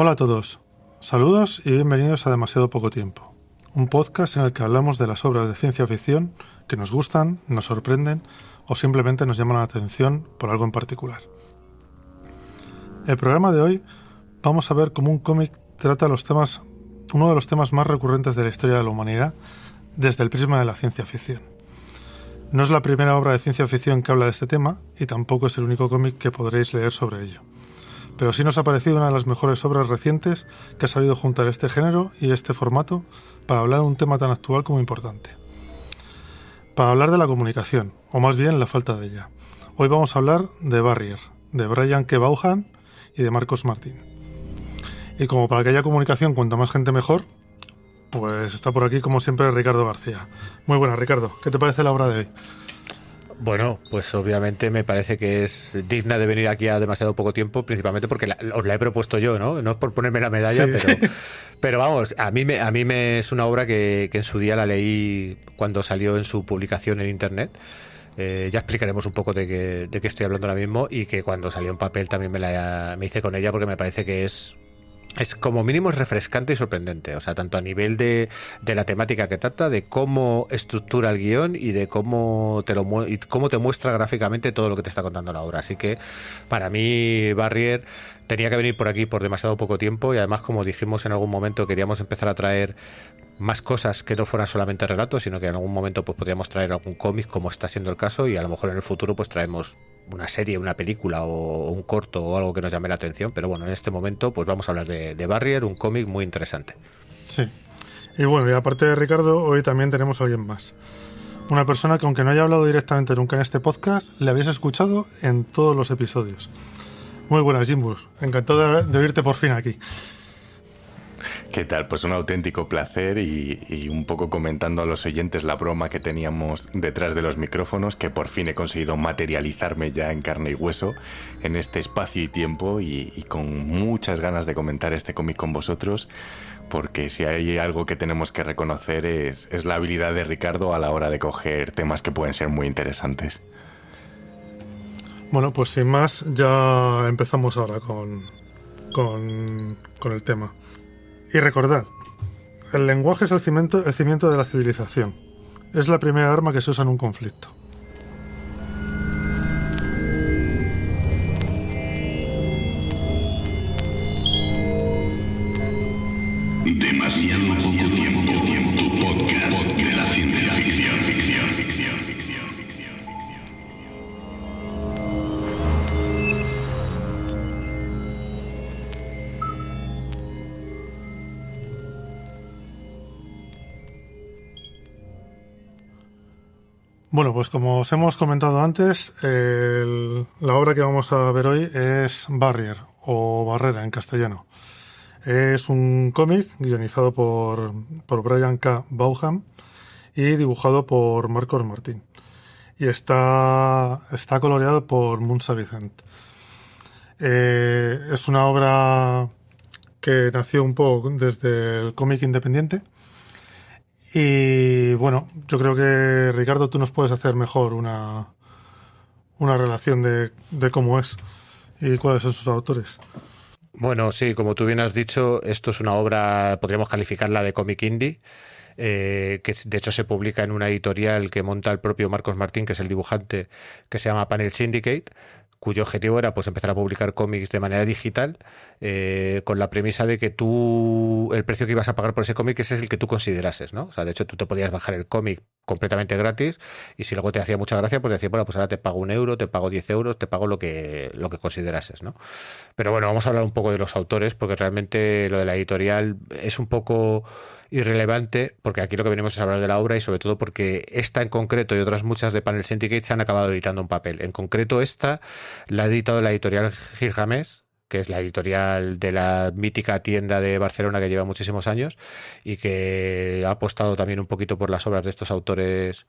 Hola a todos, saludos y bienvenidos a Demasiado Poco Tiempo, un podcast en el que hablamos de las obras de ciencia ficción que nos gustan, nos sorprenden o simplemente nos llaman la atención por algo en particular. En el programa de hoy vamos a ver cómo un cómic trata uno de los temas más recurrentes de la historia de la humanidad desde el prisma de la ciencia ficción. No es la primera obra de ciencia ficción que habla de este tema y tampoco es el único cómic que podréis leer sobre ello. Pero sí nos ha parecido una de las mejores obras recientes que ha sabido juntar este género y este formato para hablar de un tema tan actual como importante. Para hablar de la comunicación, o más bien la falta de ella. Hoy vamos a hablar de Barrier, de Brian K. Vaughan y de Marcos Martín. Y como para que haya comunicación cuanta más gente mejor, pues está por aquí como siempre Ricardo García. Muy buenas, Ricardo. ¿Qué te parece la obra de hoy? Bueno, pues obviamente me parece que es digna de venir aquí a Demasiado Poco Tiempo, principalmente porque os la he propuesto yo, ¿no? No es por ponerme la medalla, sí. pero vamos, a mí me es una obra que en su día la leí cuando salió en su publicación en internet. Ya explicaremos un poco de qué estoy hablando ahora mismo, y que cuando salió en papel también me hice con ella porque me parece que es como mínimo es refrescante y sorprendente, o sea, tanto a nivel de la temática que trata, de cómo estructura el guión y de cómo te muestra gráficamente todo lo que te está contando la obra. Así que para mí Barrier tenía que venir por aquí por Demasiado Poco Tiempo, y además, como dijimos en algún momento, queríamos empezar a traer más cosas que no fueran solamente relatos, sino que en algún momento pues podríamos traer algún cómic, como está siendo el caso, y a lo mejor en el futuro pues traemos una serie, una película o un corto o algo que nos llame la atención. Pero bueno, en este momento pues vamos a hablar de Barrier, un cómic muy interesante. Sí, y bueno, y aparte de Ricardo, hoy también tenemos a alguien más. Una persona que, aunque no haya hablado directamente nunca en este podcast, le habéis escuchado en todos los episodios. Muy buenas, Jimbus. Encantado de oírte por fin aquí. ¿Qué tal? Pues un auténtico placer y un poco comentando a los oyentes la broma que teníamos detrás de los micrófonos, que por fin he conseguido materializarme ya en carne y hueso en este espacio y tiempo, y con muchas ganas de comentar este cómic con vosotros, porque si hay algo que tenemos que reconocer es la habilidad de Ricardo a la hora de coger temas que pueden ser muy interesantes. Bueno, pues sin más, ya empezamos ahora con el tema. Y recordad, el lenguaje es el cimiento de la civilización. Es la primera arma que se usa en un conflicto. Demasiado poco tiempo, tu podcast de la ciencia ficción. Bueno, pues como os hemos comentado antes, la obra que vamos a ver hoy es Barrier, o Barrera en castellano. Es un cómic guionizado por Brian K. Vaughan y dibujado por Marcos Martín. Y está coloreado por Munsa Vicent. Es una obra que nació un poco desde el cómic independiente. Y bueno, yo creo que, Ricardo, tú nos puedes hacer mejor una relación de cómo es y cuáles son sus autores. Bueno, sí, como tú bien has dicho, esto es una obra, podríamos calificarla de cómic indie, que de hecho se publica en una editorial que monta el propio Marcos Martín, que es el dibujante, que se llama Panel Syndicate, cuyo objetivo era pues empezar a publicar cómics de manera digital, con la premisa de que el precio que ibas a pagar por ese cómic ese es el que tú considerases, ¿no? O sea, de hecho tú te podías bajar el cómic completamente gratis, y si luego te hacía mucha gracia pues decías, bueno, pues ahora te pago 1 euro, te pago 10 euros, te pago lo que considerases, ¿no? Pero bueno, vamos a hablar un poco de los autores, porque realmente lo de la editorial es un poco irrelevante, porque aquí lo que venimos es hablar de la obra, y sobre todo porque esta en concreto y otras muchas de Panel Syndicate se han acabado editando en papel. En concreto esta la ha editado la editorial Gilgamesh, que es la editorial de la mítica tienda de Barcelona que lleva muchísimos años y que ha apostado también un poquito por las obras de estos autores,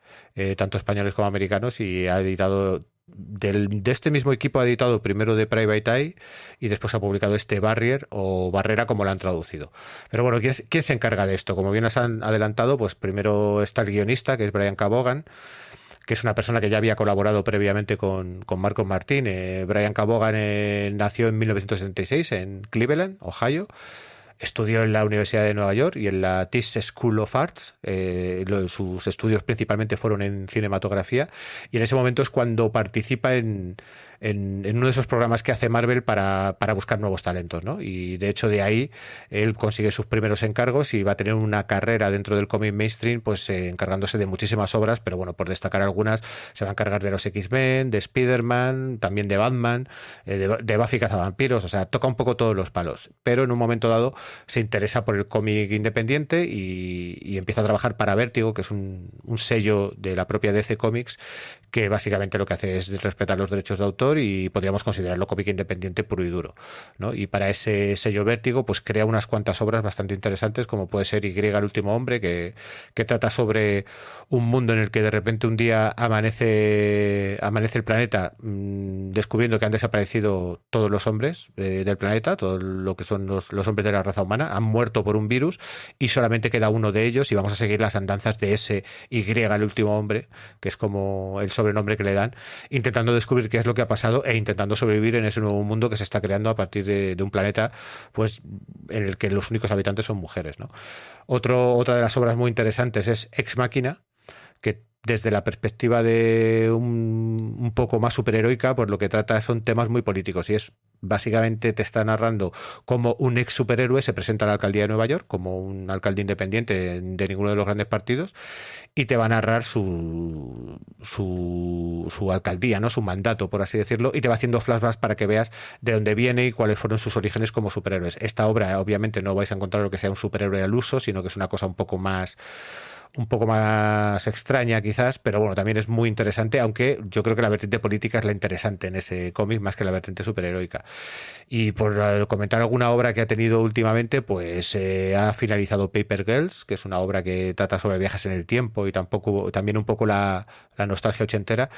tanto españoles como americanos, y ha editado de este mismo equipo, ha editado primero The Private Eye y después ha publicado este Barrier, o Barrera como lo han traducido. Pero bueno, ¿quién se encarga de esto? Como bien nos han adelantado, pues primero está el guionista, que es Brian K. Vaughan, que es una persona que ya había colaborado previamente con Marcos Martín. Brian K. Vaughan nació en 1976 en Cleveland, Ohio. Estudió en la Universidad de Nueva York y en la Tisch School of Arts. Sus estudios principalmente fueron en cinematografía, y en ese momento es cuando participa en uno de esos programas que hace Marvel para buscar nuevos talentos, ¿no? Y de hecho de ahí él consigue sus primeros encargos y va a tener una carrera dentro del cómic mainstream, pues encargándose de muchísimas obras, pero bueno, por destacar algunas, se va a encargar de los X-Men, de Spider-Man, también de Batman, de Buffy Cazavampiros, o sea, toca un poco todos los palos, pero en un momento dado se interesa por el cómic independiente y empieza a trabajar para Vértigo, que es un sello de la propia DC Comics, que básicamente lo que hace es respetar los derechos de autor y podríamos considerarlo cómic independiente puro y duro, ¿no? Y para ese sello Vértigo pues crea unas cuantas obras bastante interesantes, como puede ser Y, el último hombre, que trata sobre un mundo en el que de repente un día amanece el planeta descubriendo que han desaparecido todos los hombres del planeta, todo lo que son los hombres de la raza humana, han muerto por un virus y solamente queda uno de ellos, y vamos a seguir las andanzas de ese Y, el último hombre, que es como el sobrenombre que le dan, intentando descubrir qué es lo que ha pasado e intentando sobrevivir en ese nuevo mundo que se está creando a partir de un planeta pues en el que los únicos habitantes son mujeres, ¿no? Otra de las obras muy interesantes es Ex Machina, que desde la perspectiva de un poco más superheroica, pues lo que trata son temas muy políticos, y es básicamente te está narrando cómo un ex superhéroe se presenta a la alcaldía de Nueva York como un alcalde independiente de ninguno de los grandes partidos, y te va a narrar su alcaldía, ¿no? Su mandato, por así decirlo, y te va haciendo flashbacks para que veas de dónde viene y cuáles fueron sus orígenes como superhéroes. Esta obra, obviamente, no vais a encontrar lo que sea un superhéroe al uso, sino que es una cosa un poco más extraña quizás, pero bueno, también es muy interesante, aunque yo creo que la vertiente política es la interesante en ese cómic más que la vertiente superheroica. Y por comentar alguna obra que ha tenido últimamente, pues ha finalizado Paper Girls, que es una obra que trata sobre viajes en el tiempo y también un poco la nostalgia ochentera.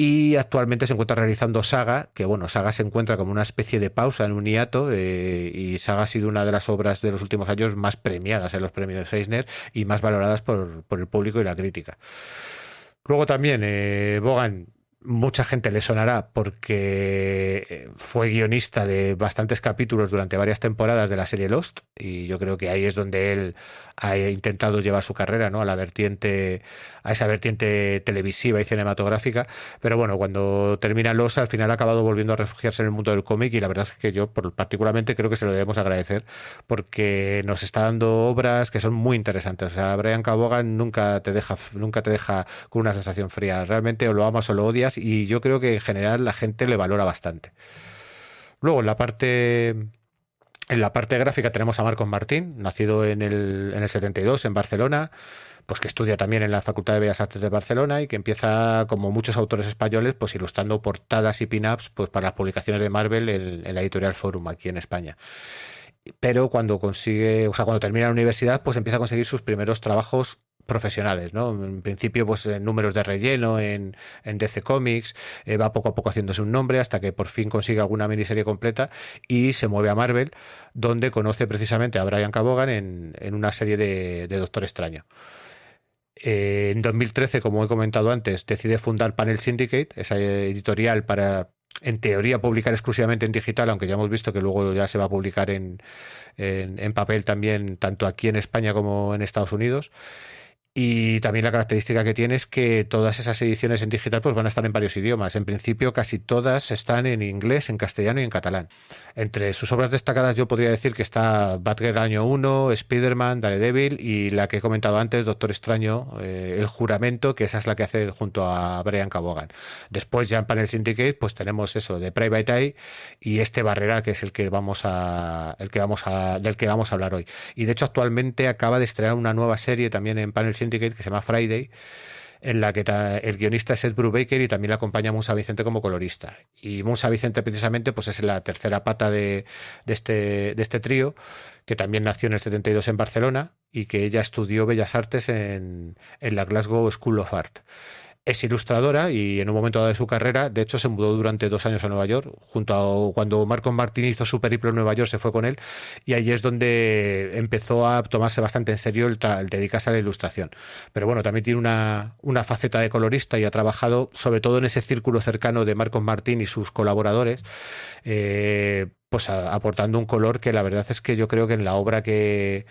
Y actualmente se encuentra realizando Saga, que bueno, Saga se encuentra como una especie de pausa en un hiato, y Saga ha sido una de las obras de los últimos años más premiadas en los premios Eisner y más valoradas por el público y la crítica. Luego también Vaughan, mucha gente le sonará porque fue guionista de bastantes capítulos durante varias temporadas de la serie Lost, y yo creo que ahí es donde él ha intentado llevar su carrera, ¿no? A esa vertiente televisiva y cinematográfica. Pero bueno, cuando termina Lost, al final ha acabado volviendo a refugiarse en el mundo del cómic, y la verdad es que yo particularmente creo que se lo debemos agradecer, porque nos está dando obras que son muy interesantes. O sea, Brian K. Vaughan nunca te deja con una sensación fría. Realmente o lo amas o lo odias, y yo creo que en general la gente le valora bastante. Luego, en la parte gráfica tenemos a Marcos Martín, nacido en el 72 en Barcelona, pues que estudia también en la Facultad de Bellas Artes de Barcelona, y que empieza, como muchos autores españoles, pues ilustrando portadas y pin-ups pues para las publicaciones de Marvel en la editorial Forum aquí en España. Pero cuando termina la universidad, pues empieza a conseguir sus primeros trabajos profesionales, ¿no? En principio, pues en números de relleno en DC Comics, va poco a poco haciéndose un nombre hasta que por fin consigue alguna miniserie completa y se mueve a Marvel, donde conoce precisamente a Brian K. Vaughan en una serie de Doctor Extraño. En 2013, como he comentado antes, decide fundar Panel Syndicate, esa editorial para, en teoría, publicar exclusivamente en digital, aunque ya hemos visto que luego ya se va a publicar en papel también, tanto aquí en España como en Estados Unidos. Y también la característica que tiene es que todas esas ediciones en digital pues van a estar en varios idiomas. En principio casi todas están en inglés, en castellano y en catalán. Entre sus obras destacadas yo podría decir que está Batgirl Año 1, Spider-Man, Daredevil y la que he comentado antes, Doctor Extraño, El Juramento, que esa es la que hace junto a Brian K. Vaughan. Después ya en Panel Syndicate pues tenemos eso de Private Eye y Barrera, que es del que vamos a hablar hoy. Y de hecho actualmente acaba de estrenar una nueva serie también en Panel Syndicate que se llama Friday, en la que el guionista es Ed Brubaker y también le acompaña Musa Vicente como colorista. Y Musa Vicente precisamente pues es la tercera pata de este trío, que también nació en el 72 en Barcelona y que ella estudió Bellas Artes en la Glasgow School of Art. es ilustradora y en un momento dado de su carrera, de hecho, se mudó durante 2 años a Nueva York, cuando Marcos Martín hizo su periplo en Nueva York, se fue con él, y ahí es donde empezó a tomarse bastante en serio el dedicarse a la ilustración. Pero bueno, también tiene una faceta de colorista y ha trabajado sobre todo en ese círculo cercano de Marcos Martín y sus colaboradores, pues aportando un color que la verdad es que yo creo que en la obra que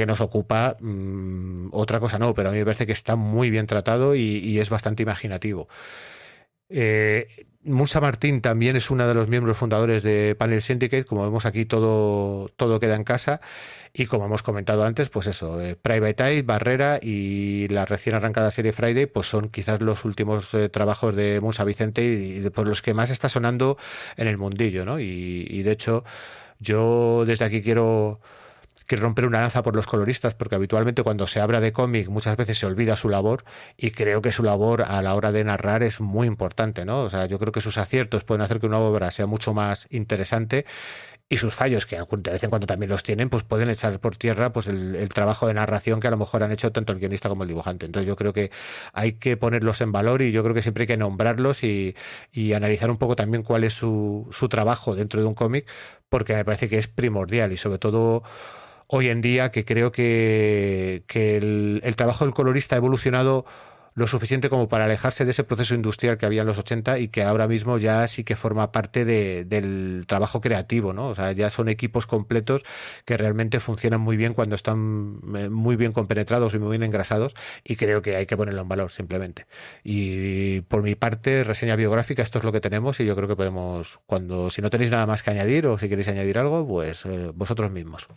nos ocupa, otra cosa no, pero a mí me parece que está muy bien tratado y es bastante imaginativo. Musa Martín también es una de los miembros fundadores de Panel Syndicate. Como vemos aquí, todo queda en casa, y como hemos comentado antes, pues eso, Private Eye, Barrera y la recién arrancada serie Friday, pues son quizás los últimos trabajos de Musa Vicente y por los que más está sonando en el mundillo, ¿no? Y de hecho, yo desde aquí quiero romper una lanza por los coloristas, porque habitualmente cuando se habla de cómic muchas veces se olvida su labor, y creo que su labor a la hora de narrar es muy importante, ¿no? O sea, yo creo que sus aciertos pueden hacer que una obra sea mucho más interesante, y sus fallos, que de vez en cuando también los tienen, pues pueden echar por tierra pues el trabajo de narración que a lo mejor han hecho tanto el guionista como el dibujante. Entonces yo creo que hay que ponerlos en valor, y yo creo que siempre hay que nombrarlos y analizar un poco también cuál es su trabajo dentro de un cómic, porque me parece que es primordial, y sobre todo hoy en día, que creo que el trabajo del colorista ha evolucionado lo suficiente como para alejarse de ese proceso industrial que había en los 80, y que ahora mismo ya sí que forma parte del trabajo creativo, ¿no? O sea, ya son equipos completos que realmente funcionan muy bien cuando están muy bien compenetrados y muy bien engrasados, y creo que hay que ponerlo en valor simplemente. Y por mi parte, reseña biográfica, esto es lo que tenemos, y yo creo que podemos, si no tenéis nada más que añadir, o si queréis añadir algo, pues vosotros mismos.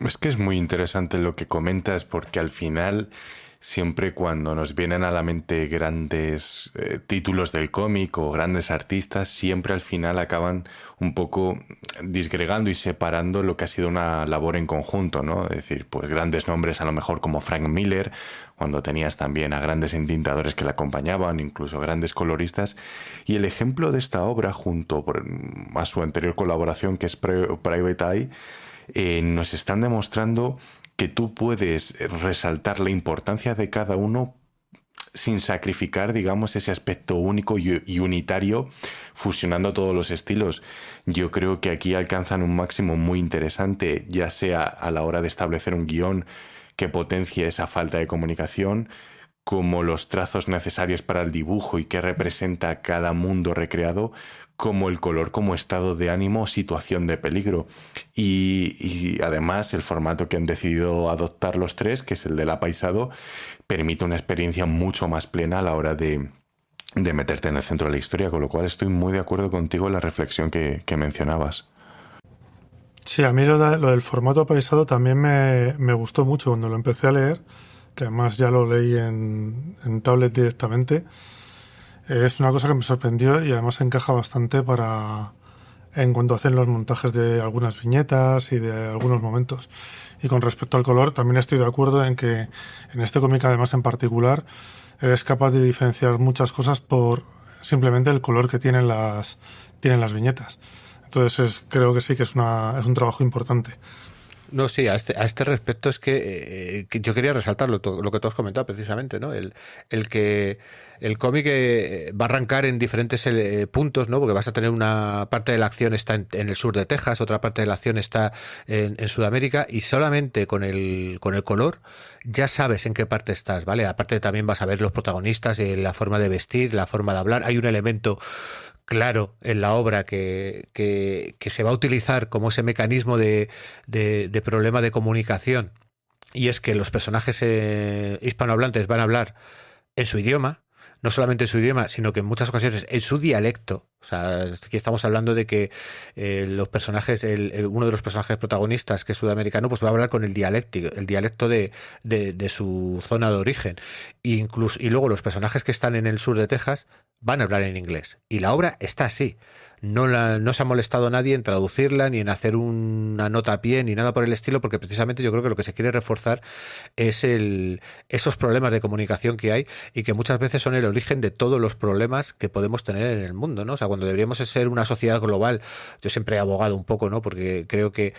Es que es muy interesante lo que comentas, porque al final, siempre cuando nos vienen a la mente grandes títulos del cómic o grandes artistas, siempre al final acaban un poco disgregando y separando lo que ha sido una labor en conjunto, ¿no? Es decir, pues grandes nombres a lo mejor como Frank Miller, cuando tenías también a grandes entintadores que le acompañaban, incluso grandes coloristas. Y el ejemplo de esta obra, junto a su anterior colaboración, que es Private Eye, nos están demostrando que tú puedes resaltar la importancia de cada uno sin sacrificar, digamos, ese aspecto único y unitario, fusionando todos los estilos. Yo creo que aquí alcanzan un máximo muy interesante, ya sea a la hora de establecer un guión que potencie esa falta de comunicación, como los trazos necesarios para el dibujo y que representa cada mundo recreado, como el color como estado de ánimo o situación de peligro. Y además el formato que han decidido adoptar los tres, que es el del apaisado, permite una experiencia mucho más plena a la hora de meterte en el centro de la historia, con lo cual estoy muy de acuerdo contigo en la reflexión que mencionabas. Sí, a mí lo del formato apaisado también me gustó mucho cuando lo empecé a leer, que además ya lo leí en tablet directamente. Es una cosa que me sorprendió, y además encaja bastante en cuanto hacen los montajes de algunas viñetas y de algunos momentos. Y con respecto al color, también estoy de acuerdo en que en este cómic, además en particular, eres capaz de diferenciar muchas cosas por simplemente el color que tienen las viñetas. Entonces creo que sí que es un trabajo importante. No, sí, a este respecto es que yo quería resaltar lo que tú has comentado precisamente, ¿no? El que el cómic va a arrancar en diferentes puntos, ¿no? Porque vas a tener una parte de la acción está en el sur de Texas, otra parte de la acción está en Sudamérica, y solamente con el color ya sabes en qué parte estás, ¿vale? Aparte también vas a ver los protagonistas, la forma de vestir, la forma de hablar. Hay un elemento claro en la obra que se va a utilizar como ese mecanismo de problema de comunicación, y es que los personajes hispanohablantes van a hablar en su idioma, no solamente en su idioma, sino que en muchas ocasiones en su dialecto. O sea, aquí estamos hablando de que los personajes, uno de los personajes protagonistas, que es sudamericano, pues va a hablar con el dialecto de su zona de origen. Y luego los personajes que están en el sur de Texas van a hablar en inglés. Y la obra está así. No se ha molestado nadie en traducirla, ni en hacer una nota a pie, ni nada por el estilo, porque precisamente yo creo que lo que se quiere reforzar es esos problemas de comunicación que hay, y que muchas veces son el origen de todos los problemas que podemos tener en el mundo, ¿no? O sea, cuando deberíamos ser una sociedad global, yo siempre he abogado un poco, ¿no? Porque creo que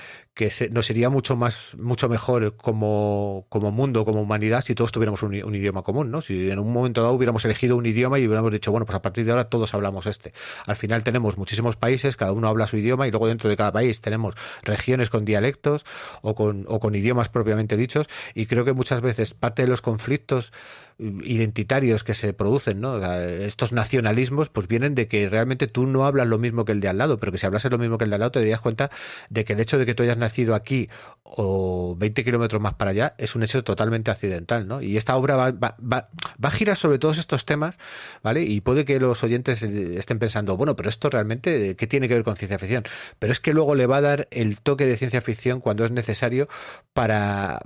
nos iría mucho mejor como mundo, como humanidad, si todos tuviéramos un idioma común, ¿no? Si en un momento dado hubiéramos elegido un idioma y hubiéramos dicho, bueno, pues a partir de ahora todos hablamos este. Al final tenemos muchísimos países, cada uno habla su idioma, y luego dentro de cada país tenemos regiones con dialectos o con idiomas propiamente dichos, y creo que muchas veces parte de los conflictos identitarios que se producen, ¿no? O sea, estos nacionalismos pues vienen de que realmente tú no hablas lo mismo que el de al lado, pero que si hablases lo mismo que el de al lado te darías cuenta de que el hecho de que tú hayas nacido aquí o 20 kilómetros más para allá es un hecho totalmente accidental, ¿no? Y esta obra va a girar sobre todos estos temas, ¿vale? Y puede que los oyentes estén pensando, bueno, pero esto realmente, ¿qué tiene que ver con ciencia ficción? Pero es que luego le va a dar el toque de ciencia ficción cuando es necesario para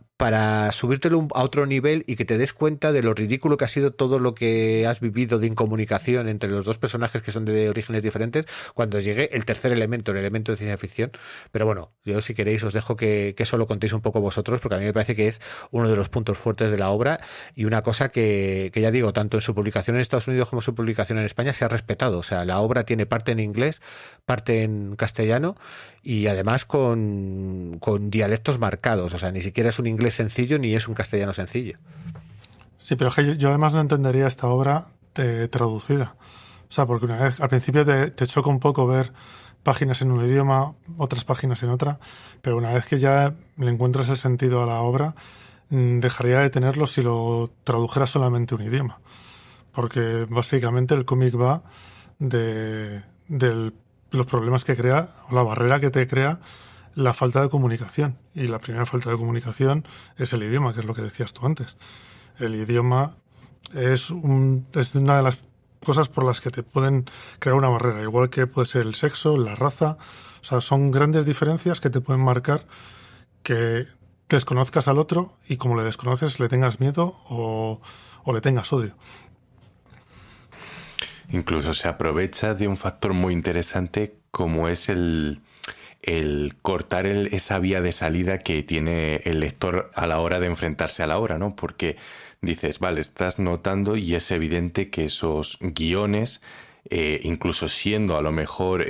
subírtelo a otro nivel y que te des cuenta de lo ridículo que ha sido todo lo que has vivido de incomunicación entre los dos personajes que son de orígenes diferentes cuando llegue el tercer elemento, el elemento de ciencia ficción. Pero bueno, yo si queréis os dejo que eso lo contéis un poco vosotros, porque a mí me parece que es uno de los puntos fuertes de la obra y una cosa que ya digo, tanto en su publicación en Estados Unidos como en su publicación en España se ha respetado. O sea, la obra tiene parte en inglés, parte en castellano y además con dialectos marcados. O sea, ni siquiera es un inglés sencillo ni es un castellano sencillo. Sí, pero yo además no entendería esta obra traducida. O sea, porque una vez, al principio te choca un poco ver páginas en un idioma, otras páginas en otra, pero una vez que ya le encuentras el sentido a la obra, dejaría de tenerlo si lo tradujera solamente un idioma. Porque básicamente el cómic va de los problemas que crea, o la barrera que te crea la falta de comunicación. Y la primera falta de comunicación es el idioma, que es lo que decías tú antes. El idioma es una de las cosas por las que te pueden crear una barrera, igual que puede ser el sexo, la raza. O sea, son grandes diferencias que te pueden marcar que desconozcas al otro y como le desconoces le tengas miedo o le tengas odio. Incluso se aprovecha de un factor muy interesante como es el cortar esa vía de salida que tiene el lector a la hora de enfrentarse a la obra, ¿no? Porque dices, vale, estás notando y es evidente que esos guiones, incluso siendo a lo mejor,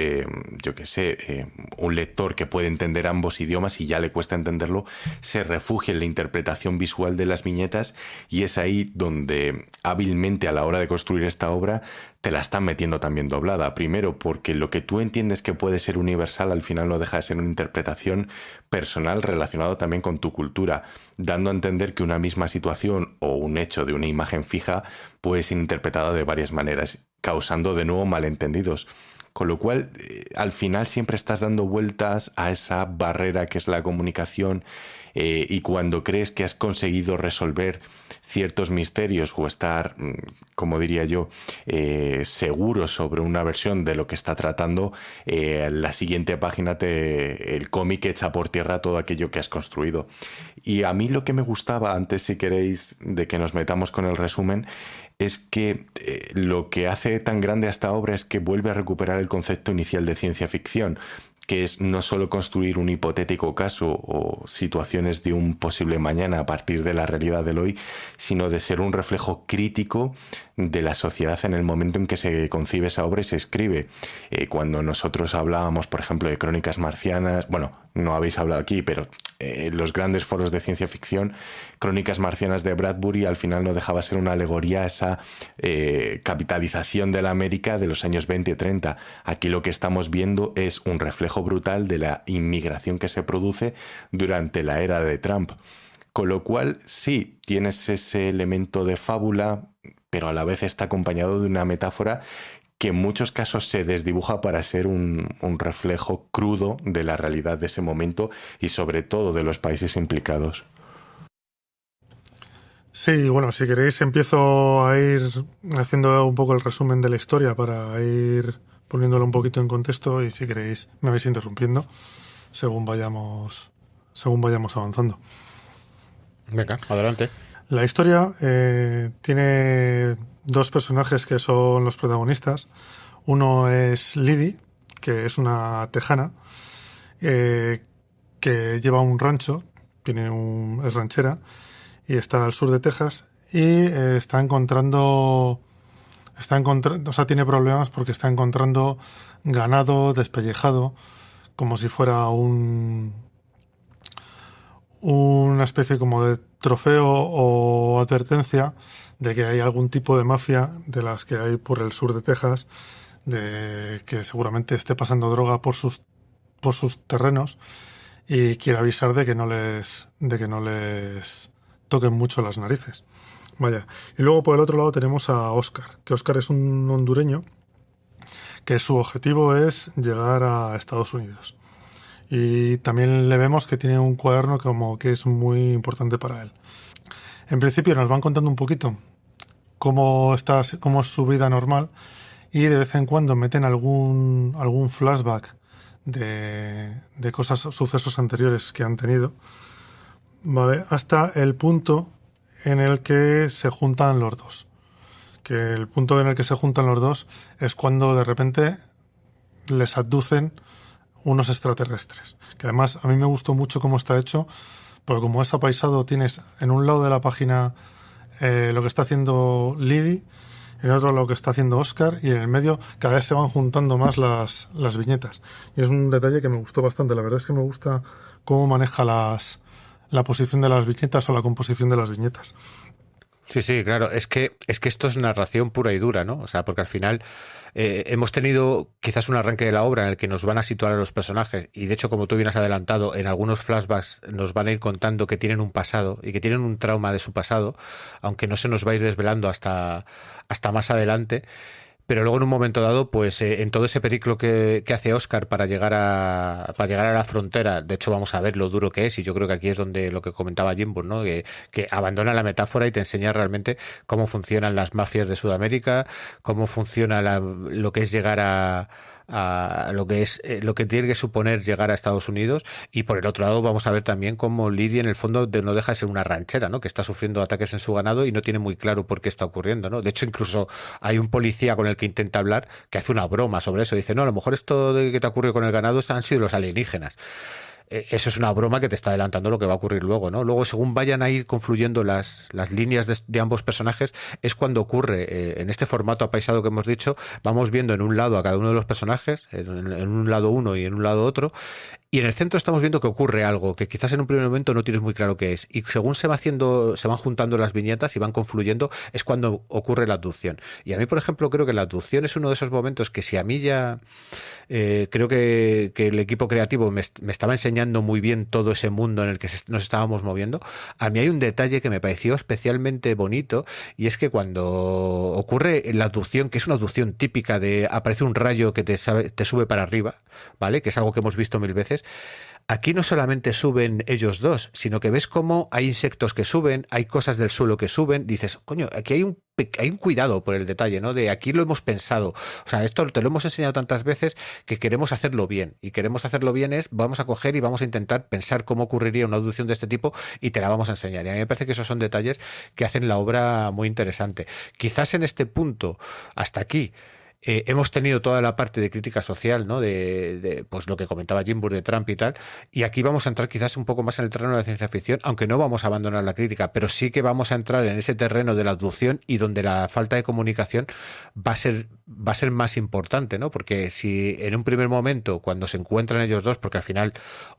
yo qué sé, un lector que puede entender ambos idiomas y ya le cuesta entenderlo, se refugia en la interpretación visual de las viñetas y es ahí donde hábilmente a la hora de construir esta obra te la están metiendo también doblada. Primero, porque lo que tú entiendes que puede ser universal al final no deja de ser una interpretación personal relacionado también con tu cultura, dando a entender que una misma situación o un hecho de una imagen fija puede ser interpretada de varias maneras, causando de nuevo malentendidos. Con lo cual, al final siempre estás dando vueltas a esa barrera que es la comunicación y cuando crees que has conseguido resolver ciertos misterios o estar, como diría yo, seguro sobre una versión de lo que está tratando, la siguiente página el cómic echa por tierra todo aquello que has construido. Y a mí lo que me gustaba, antes si queréis de que nos metamos con el resumen, es que lo que hace tan grande a esta obra es que vuelve a recuperar el concepto inicial de ciencia ficción, que es no solo construir un hipotético caso o situaciones de un posible mañana a partir de la realidad del hoy, sino de ser un reflejo crítico de la sociedad en el momento en que se concibe esa obra y se escribe. Cuando nosotros hablábamos, por ejemplo, de Crónicas Marcianas, bueno, no habéis hablado aquí, pero los grandes foros de ciencia ficción, Crónicas Marcianas de Bradbury al final no dejaba ser una alegoría a esa capitalización de la América de los años 20 y 30. Aquí lo que estamos viendo es un reflejo brutal de la inmigración que se produce durante la era de Trump. Con lo cual, sí, tienes ese elemento de fábula, pero a la vez está acompañado de una metáfora que en muchos casos se desdibuja para ser un reflejo crudo de la realidad de ese momento y sobre todo de los países implicados. Sí, bueno, si queréis empiezo a ir haciendo un poco el resumen de la historia para ir poniéndolo un poquito en contexto y si queréis me vais interrumpiendo según vayamos avanzando. Venga, adelante. La historia tiene dos personajes que son los protagonistas. Uno es Liddy, que es una tejana que lleva un rancho, es ranchera y está al sur de Texas y tiene problemas porque está encontrando ganado despellejado como si fuera un una especie como de trofeo o advertencia de que hay algún tipo de mafia de las que hay por el sur de Texas, de que seguramente esté pasando droga por sus terrenos y quiere avisar de que no les toquen mucho las narices. Vaya. Y luego por el otro lado tenemos a Óscar, que Óscar es un hondureño que su objetivo es llegar a Estados Unidos. Y también le vemos que tiene un cuaderno como que es muy importante para él. En principio nos van contando un poquito cómo es su vida normal y de vez en cuando meten algún flashback de cosas, sucesos anteriores que han tenido, ¿vale? Hasta el punto en el que se juntan los dos. Que el punto en el que se juntan los dos es cuando de repente les abducen unos extraterrestres. Que además a mí me gustó mucho cómo está hecho, porque como es apaisado, tienes en un lado de la página lo que está haciendo Lily, en otro lo que está haciendo Óscar, y en el medio cada vez se van juntando más las viñetas. Y es un detalle que me gustó bastante. La verdad es que me gusta cómo maneja la posición de las viñetas o la composición de las viñetas. Sí, claro. Es que esto es narración pura y dura, ¿no? O sea, porque al final hemos tenido quizás un arranque de la obra en el que nos van a situar a los personajes y de hecho, como tú bien has adelantado, en algunos flashbacks nos van a ir contando que tienen un pasado y que tienen un trauma de su pasado, aunque no se nos va a ir desvelando hasta más adelante. Pero luego en un momento dado, pues en todo ese periplo que hace Óscar para llegar a la frontera, de hecho vamos a ver lo duro que es, y yo creo que aquí es donde lo que comentaba Jimbo, ¿no? Que abandona la metáfora y te enseña realmente cómo funcionan las mafias de Sudamérica, cómo funciona lo que es llegar a lo que tiene que suponer llegar a Estados Unidos. Y por el otro lado vamos a ver también cómo Lidia en el fondo no deja de ser una ranchera, ¿no? Que está sufriendo ataques en su ganado y no tiene muy claro por qué está ocurriendo, ¿no? De hecho incluso hay un policía con el que intenta hablar que hace una broma sobre eso, dice, no, a lo mejor esto de que te ocurre con el ganado han sido los alienígenas. Eso es una broma que te está adelantando lo que va a ocurrir luego, ¿no? Luego, según vayan a ir confluyendo las líneas de ambos personajes, es cuando ocurre, en este formato apaisado que hemos dicho, vamos viendo en un lado a cada uno de los personajes, en un lado uno y en un lado otro, y en el centro estamos viendo que ocurre algo que quizás en un primer momento no tienes muy claro qué es. Y según se van juntando las viñetas y van confluyendo, es cuando ocurre la abducción. Y a mí, por ejemplo, creo que la abducción es uno de esos momentos que si a mí ya creo que el equipo creativo me estaba enseñando muy bien todo ese mundo en el que nos estábamos moviendo, a mí hay un detalle que me pareció especialmente bonito, y es que cuando ocurre la abducción, que es una abducción típica de aparece un rayo que te sube para arriba, ¿vale? Que es algo que hemos visto mil veces. Aquí no solamente suben ellos dos, sino que ves cómo hay insectos que suben, hay cosas del suelo que suben, dices, coño, aquí hay un cuidado por el detalle, ¿no? De aquí lo hemos pensado. O sea, esto te lo hemos enseñado tantas veces que queremos hacerlo bien. Y queremos hacerlo bien vamos a coger y vamos a intentar pensar cómo ocurriría una abducción de este tipo y te la vamos a enseñar. Y a mí me parece que esos son detalles que hacen la obra muy interesante. Quizás en este punto, hasta aquí, hemos tenido toda la parte de crítica social, ¿no? Pues lo que comentaba Jimbo de Trump y tal, y aquí vamos a entrar quizás un poco más en el terreno de la ciencia ficción, aunque no vamos a abandonar la crítica, pero sí que vamos a entrar en ese terreno de la abducción y donde la falta de comunicación va a ser más importante, ¿no? Porque si en un primer momento, cuando se encuentran ellos dos, porque al final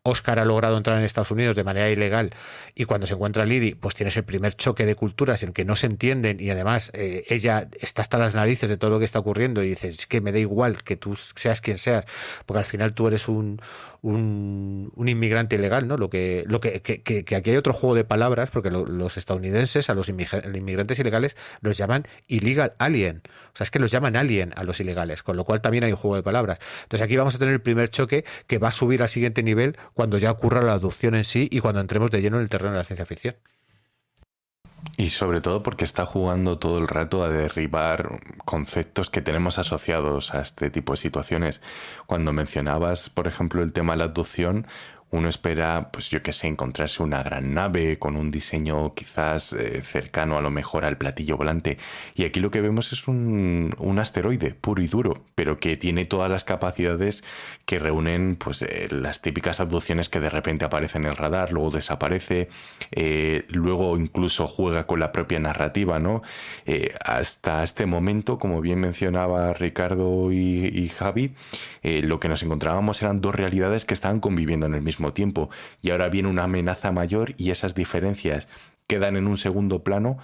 Óscar ha logrado entrar en Estados Unidos de manera ilegal, y cuando se encuentra Lily, pues tienes el primer choque de culturas en que no se entienden, y además ella está hasta las narices de todo lo que está ocurriendo y dices, es que me da igual que tú seas quien seas, porque al final tú eres un inmigrante ilegal, ¿no? Que aquí hay otro juego de palabras, porque los estadounidenses a los inmigrantes ilegales los llaman illegal alien, o sea, es que los llaman alien a los ilegales, con lo cual también hay un juego de palabras. Entonces aquí vamos a tener el primer choque que va a subir al siguiente nivel cuando ya ocurra la adopción en sí y cuando entremos de lleno en el terreno de la ciencia ficción. Y sobre todo porque está jugando todo el rato a derribar conceptos que tenemos asociados a este tipo de situaciones. Cuando mencionabas, por ejemplo, el tema de la abducción, uno espera, pues yo qué sé, encontrarse una gran nave con un diseño quizás cercano a lo mejor al platillo volante. Y aquí lo que vemos es un asteroide puro y duro, pero que tiene todas las capacidades que reúnen pues las típicas abducciones que de repente aparece en el radar, luego desaparece, luego incluso juega con la propia narrativa, ¿no? Hasta este momento, como bien mencionaba Ricardo y Javi, lo que nos encontrábamos eran dos realidades que estaban conviviendo en el mismo mismo tiempo, y ahora viene una amenaza mayor y esas diferencias quedan en un segundo plano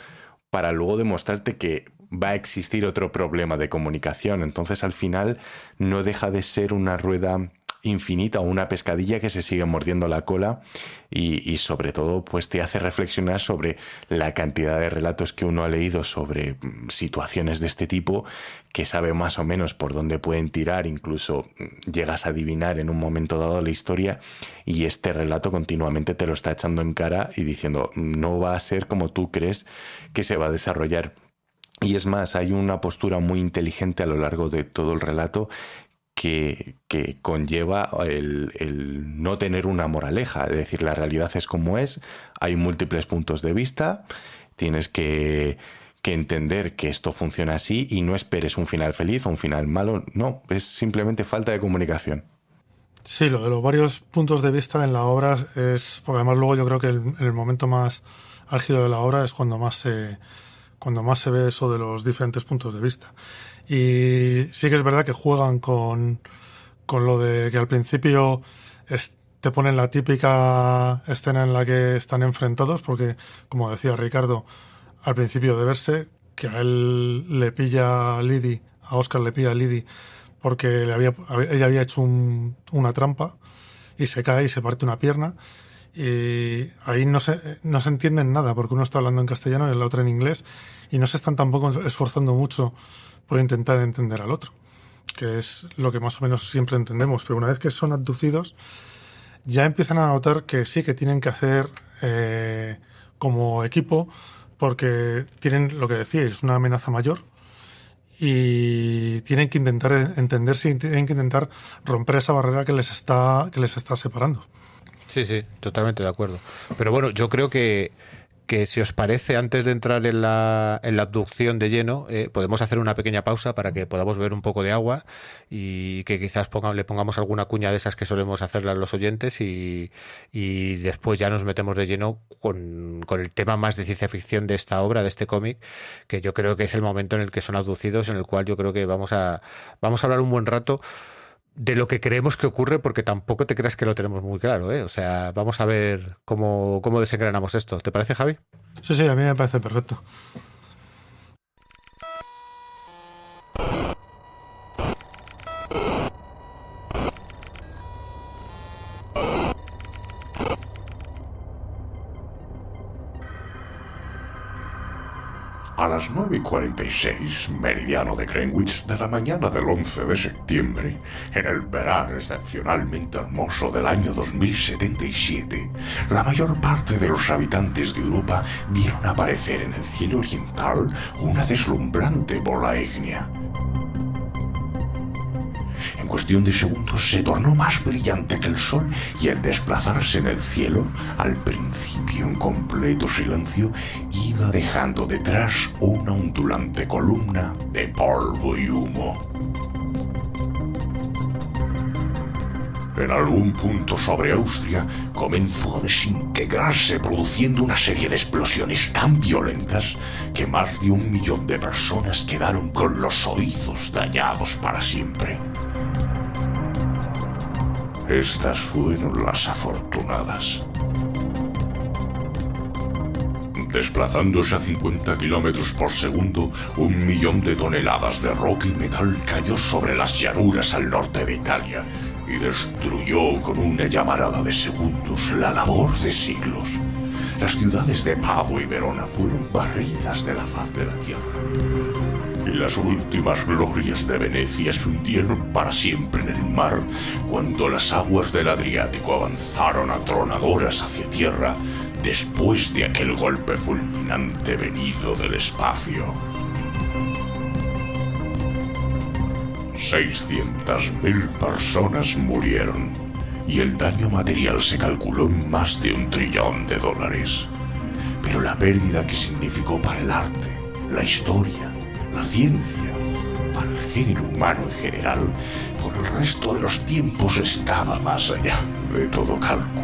para luego demostrarte que va a existir otro problema de comunicación. Entonces al final no deja de ser una rueda infinita o una pescadilla que se sigue mordiendo la cola y sobre todo pues te hace reflexionar sobre la cantidad de relatos que uno ha leído sobre situaciones de este tipo, que sabe más o menos por dónde pueden tirar, incluso llegas a adivinar en un momento dado la historia, y este relato continuamente te lo está echando en cara y diciendo no va a ser como tú crees que se va a desarrollar. Y es más, hay una postura muy inteligente a lo largo de todo el relato que conlleva el no tener una moraleja. Es decir, la realidad es como es, hay múltiples puntos de vista, tienes que entender que esto funciona así y no esperes un final feliz o un final malo. No, es simplemente falta de comunicación. Sí, lo de los varios puntos de vista en la obra es... Porque además luego yo creo que el momento más álgido de la obra es cuando más se ve eso de los diferentes puntos de vista. Y sí que es verdad que juegan con lo de que al principio te ponen la típica escena en la que están enfrentados, porque, como decía Ricardo, al principio de verse, que a él le pilla a Lydie, a Oscar le pilla a Lydie, porque ella había hecho una trampa y se cae y se parte una pierna. Y ahí no se entienden nada, porque uno está hablando en castellano y el otro en inglés, y no se están tampoco esforzando mucho por intentar entender al otro, que es lo que más o menos siempre entendemos. Pero una vez que son abducidos, ya empiezan a notar que sí que tienen que hacer como equipo, porque tienen, lo que decíais, una amenaza mayor, y tienen que intentar entenderse y tienen que intentar romper esa barrera que les está separando. Sí, totalmente de acuerdo. Pero bueno, yo creo que si os parece, antes de entrar en la abducción de lleno, podemos hacer una pequeña pausa para que podamos beber un poco de agua y que quizás le pongamos alguna cuña de esas que solemos hacerle a los oyentes, y después ya nos metemos de lleno con el tema más de ciencia ficción de esta obra, de este cómic, que yo creo que es el momento en el que son abducidos, en el cual yo creo que vamos a hablar un buen rato de lo que creemos que ocurre, porque tampoco te creas que lo tenemos muy claro, ¿eh? O sea, vamos a ver cómo desengranamos esto. ¿Te parece, Javi? Sí, a mí me parece perfecto. A las 9:46, meridiano de Greenwich, de la mañana del 11 de septiembre, en el verano excepcionalmente hermoso del año 2077, la mayor parte de los habitantes de Europa vieron aparecer en el cielo oriental una deslumbrante bola ígnea. En cuestión de segundos se tornó más brillante que el sol, y al desplazarse en el cielo, al principio en completo silencio, iba dejando detrás una ondulante columna de polvo y humo. En algún punto sobre Austria comenzó a desintegrarse, produciendo una serie de explosiones tan violentas que más de 1 millón de personas quedaron con los oídos dañados para siempre. Estas fueron las afortunadas. Desplazándose a 50 kilómetros por segundo, 1 millón de toneladas de roca y metal cayó sobre las llanuras al norte de Italia y destruyó con una llamarada de segundos la labor de siglos. Las ciudades de Padua y Verona fueron barridas de la faz de la tierra. Y las últimas glorias de Venecia se hundieron para siempre en el mar cuando las aguas del Adriático avanzaron atronadoras hacia tierra después de aquel golpe fulminante venido del espacio. 600.000 personas murieron y el daño material se calculó en más de $1 trillón. Pero la pérdida que significó para el arte, la historia, la ciencia, para el género humano en general, por el resto de los tiempos estaba más allá de todo cálculo.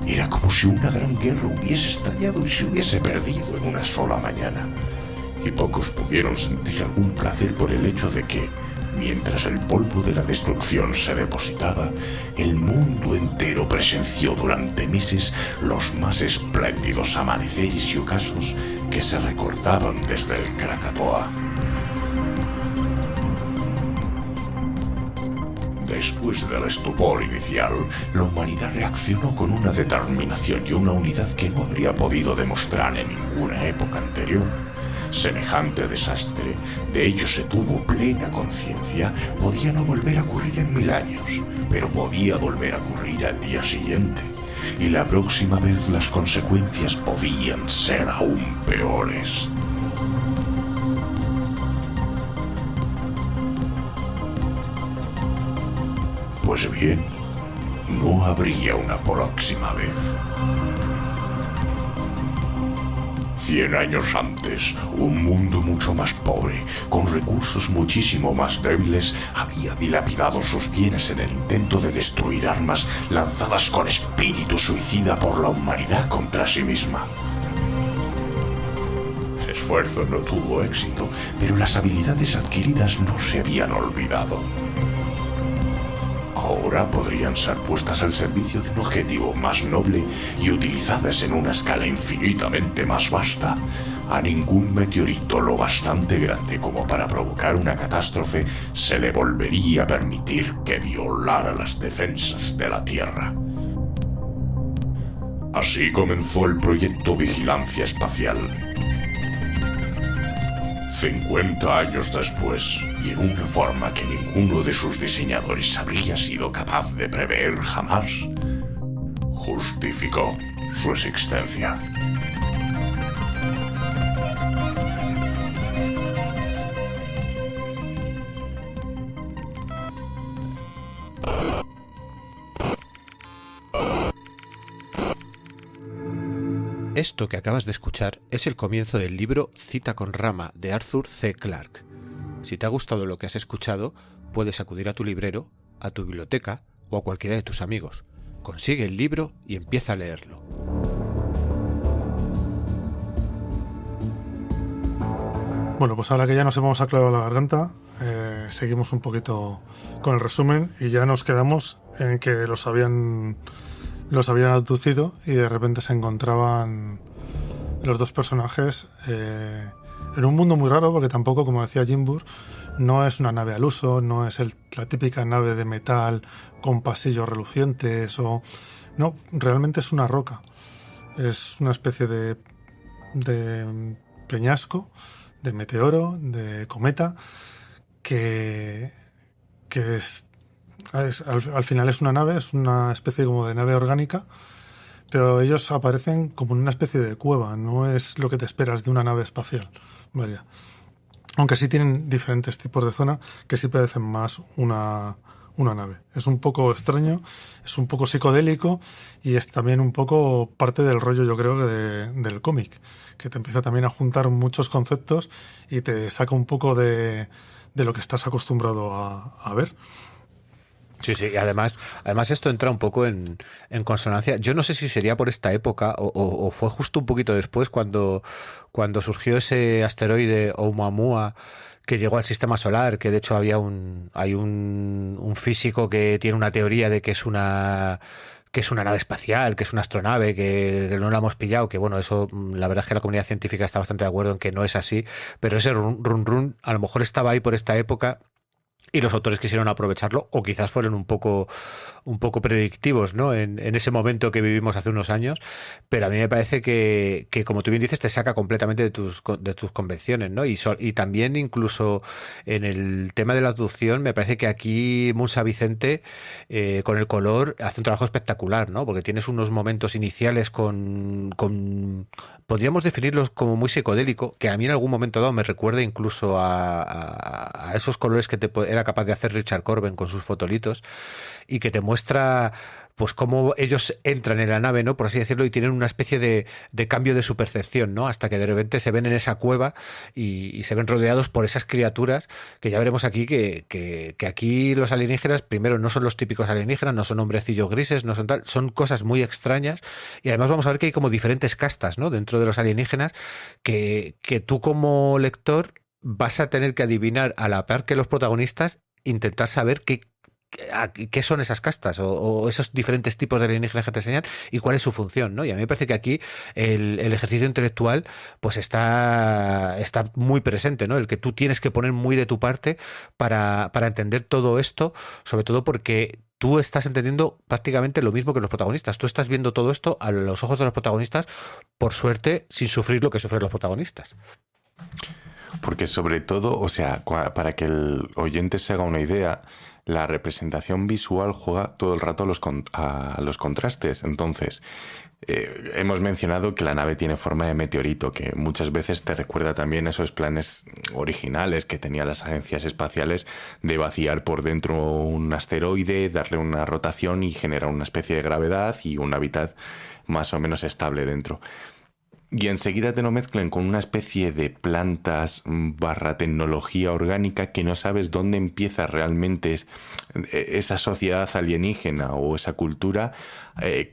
Era como si una gran guerra hubiese estallado y se hubiese perdido en una sola mañana, y pocos pudieron sentir algún placer por el hecho de que, Mientras el polvo de la destrucción se depositaba, el mundo entero presenció durante meses los más espléndidos amaneceres y ocasos que se recordaban desde el Krakatoa. Después del estupor inicial, la humanidad reaccionó con una determinación y una unidad que no habría podido demostrar en ninguna época anterior. Semejante desastre, de ello se tuvo plena conciencia, podía no volver a ocurrir en 1000 años, pero podía volver a ocurrir al día siguiente. Y la próxima vez las consecuencias podían ser aún peores. Pues bien, no habría una próxima vez. 100 años antes, un mundo mucho más pobre, con recursos muchísimo más débiles, había dilapidado sus bienes en el intento de destruir armas lanzadas con espíritu suicida por la humanidad contra sí misma. El esfuerzo no tuvo éxito, pero las habilidades adquiridas no se habían olvidado. Ahora podrían ser puestas al servicio de un objetivo más noble y utilizadas en una escala infinitamente más vasta. A ningún meteorito lo bastante grande como para provocar una catástrofe se le volvería a permitir que violara las defensas de la Tierra. Así comenzó el proyecto Vigilancia Espacial. 50 años después, y en una forma que ninguno de sus diseñadores habría sido capaz de prever jamás, justificó su existencia. Esto que acabas de escuchar es el comienzo del libro Cita con Rama de Arthur C. Clarke. Si te ha gustado lo que has escuchado, puedes acudir a tu librero, a tu biblioteca o a cualquiera de tus amigos. Consigue el libro y empieza a leerlo. Bueno, pues ahora que ya nos hemos aclarado la garganta, seguimos un poquito con el resumen y ya nos quedamos en que los habían abducido y de repente se encontraban los dos personajes en un mundo muy raro, porque tampoco, como decía Jimbur, no es una nave al uso, no es la típica nave de metal con pasillos relucientes, no, realmente es una roca. Es una especie de peñasco, de meteoro, de cometa, que al final es una nave, es una especie como de nave orgánica, pero ellos aparecen como en una especie de cueva, no es lo que te esperas de una nave espacial, vaya. Aunque sí tienen diferentes tipos de zona que sí parecen más una nave. Es un poco extraño, es un poco psicodélico y es también un poco parte del rollo, yo creo, del cómic, que te empieza también a juntar muchos conceptos y te saca un poco de lo que estás acostumbrado a ver. Sí, y además esto entra un poco en consonancia. Yo no sé si sería por esta época o fue justo un poquito después cuando surgió ese asteroide Oumuamua que llegó al sistema solar, que de hecho hay un físico que tiene una teoría de que es una nave espacial, que es una astronave, que no la hemos pillado, que bueno, eso la verdad es que la comunidad científica está bastante de acuerdo en que no es así, pero ese run a lo mejor estaba ahí por esta época y los autores quisieron aprovecharlo, o quizás fueron un poco predictivos, ¿no? En ese momento que vivimos hace unos años, pero a mí me parece que como tú bien dices, te saca completamente de tus convenciones, ¿no? Y también incluso en el tema de la abducción, me parece que aquí Munsa Vicente, con el color, hace un trabajo espectacular, ¿no? Porque tienes unos momentos iniciales con podríamos definirlos como muy psicodélico, que a mí en algún momento dado me recuerda incluso a esos colores que era capaz de hacer Richard Corben con sus fotolitos, y que te muestra pues cómo ellos entran en la nave, ¿no? Por así decirlo, y tienen una especie de cambio de su percepción, ¿no? Hasta que de repente se ven en esa cueva y se ven rodeados por esas criaturas que ya veremos aquí que aquí los alienígenas, primero, no son los típicos alienígenas, no son hombrecillos grises, no son tal, son cosas muy extrañas, y además vamos a ver que hay como diferentes castas, ¿no? Dentro de los alienígenas que tú como lector vas a tener que adivinar a la par que los protagonistas intentar saber qué son esas castas o esos diferentes tipos de alienígenas que te enseñan y cuál es su función, ¿no? Y a mí me parece que aquí el ejercicio intelectual pues está muy presente, ¿no? El que tú tienes que poner muy de tu parte para entender todo esto, sobre todo porque tú estás entendiendo prácticamente lo mismo que los protagonistas. Tú estás viendo todo esto a los ojos de los protagonistas, por suerte, sin sufrir lo que sufren los protagonistas. Porque sobre todo, o sea, para que el oyente se haga una idea, la representación visual juega todo el rato a los contrastes. Entonces, hemos mencionado que la nave tiene forma de meteorito, que muchas veces te recuerda también esos planes originales que tenían las agencias espaciales de vaciar por dentro un asteroide, darle una rotación y generar una especie de gravedad y un hábitat más o menos estable dentro. Y enseguida te lo mezclan con una especie de plantas / tecnología orgánica que no sabes dónde empieza realmente esa sociedad alienígena o esa cultura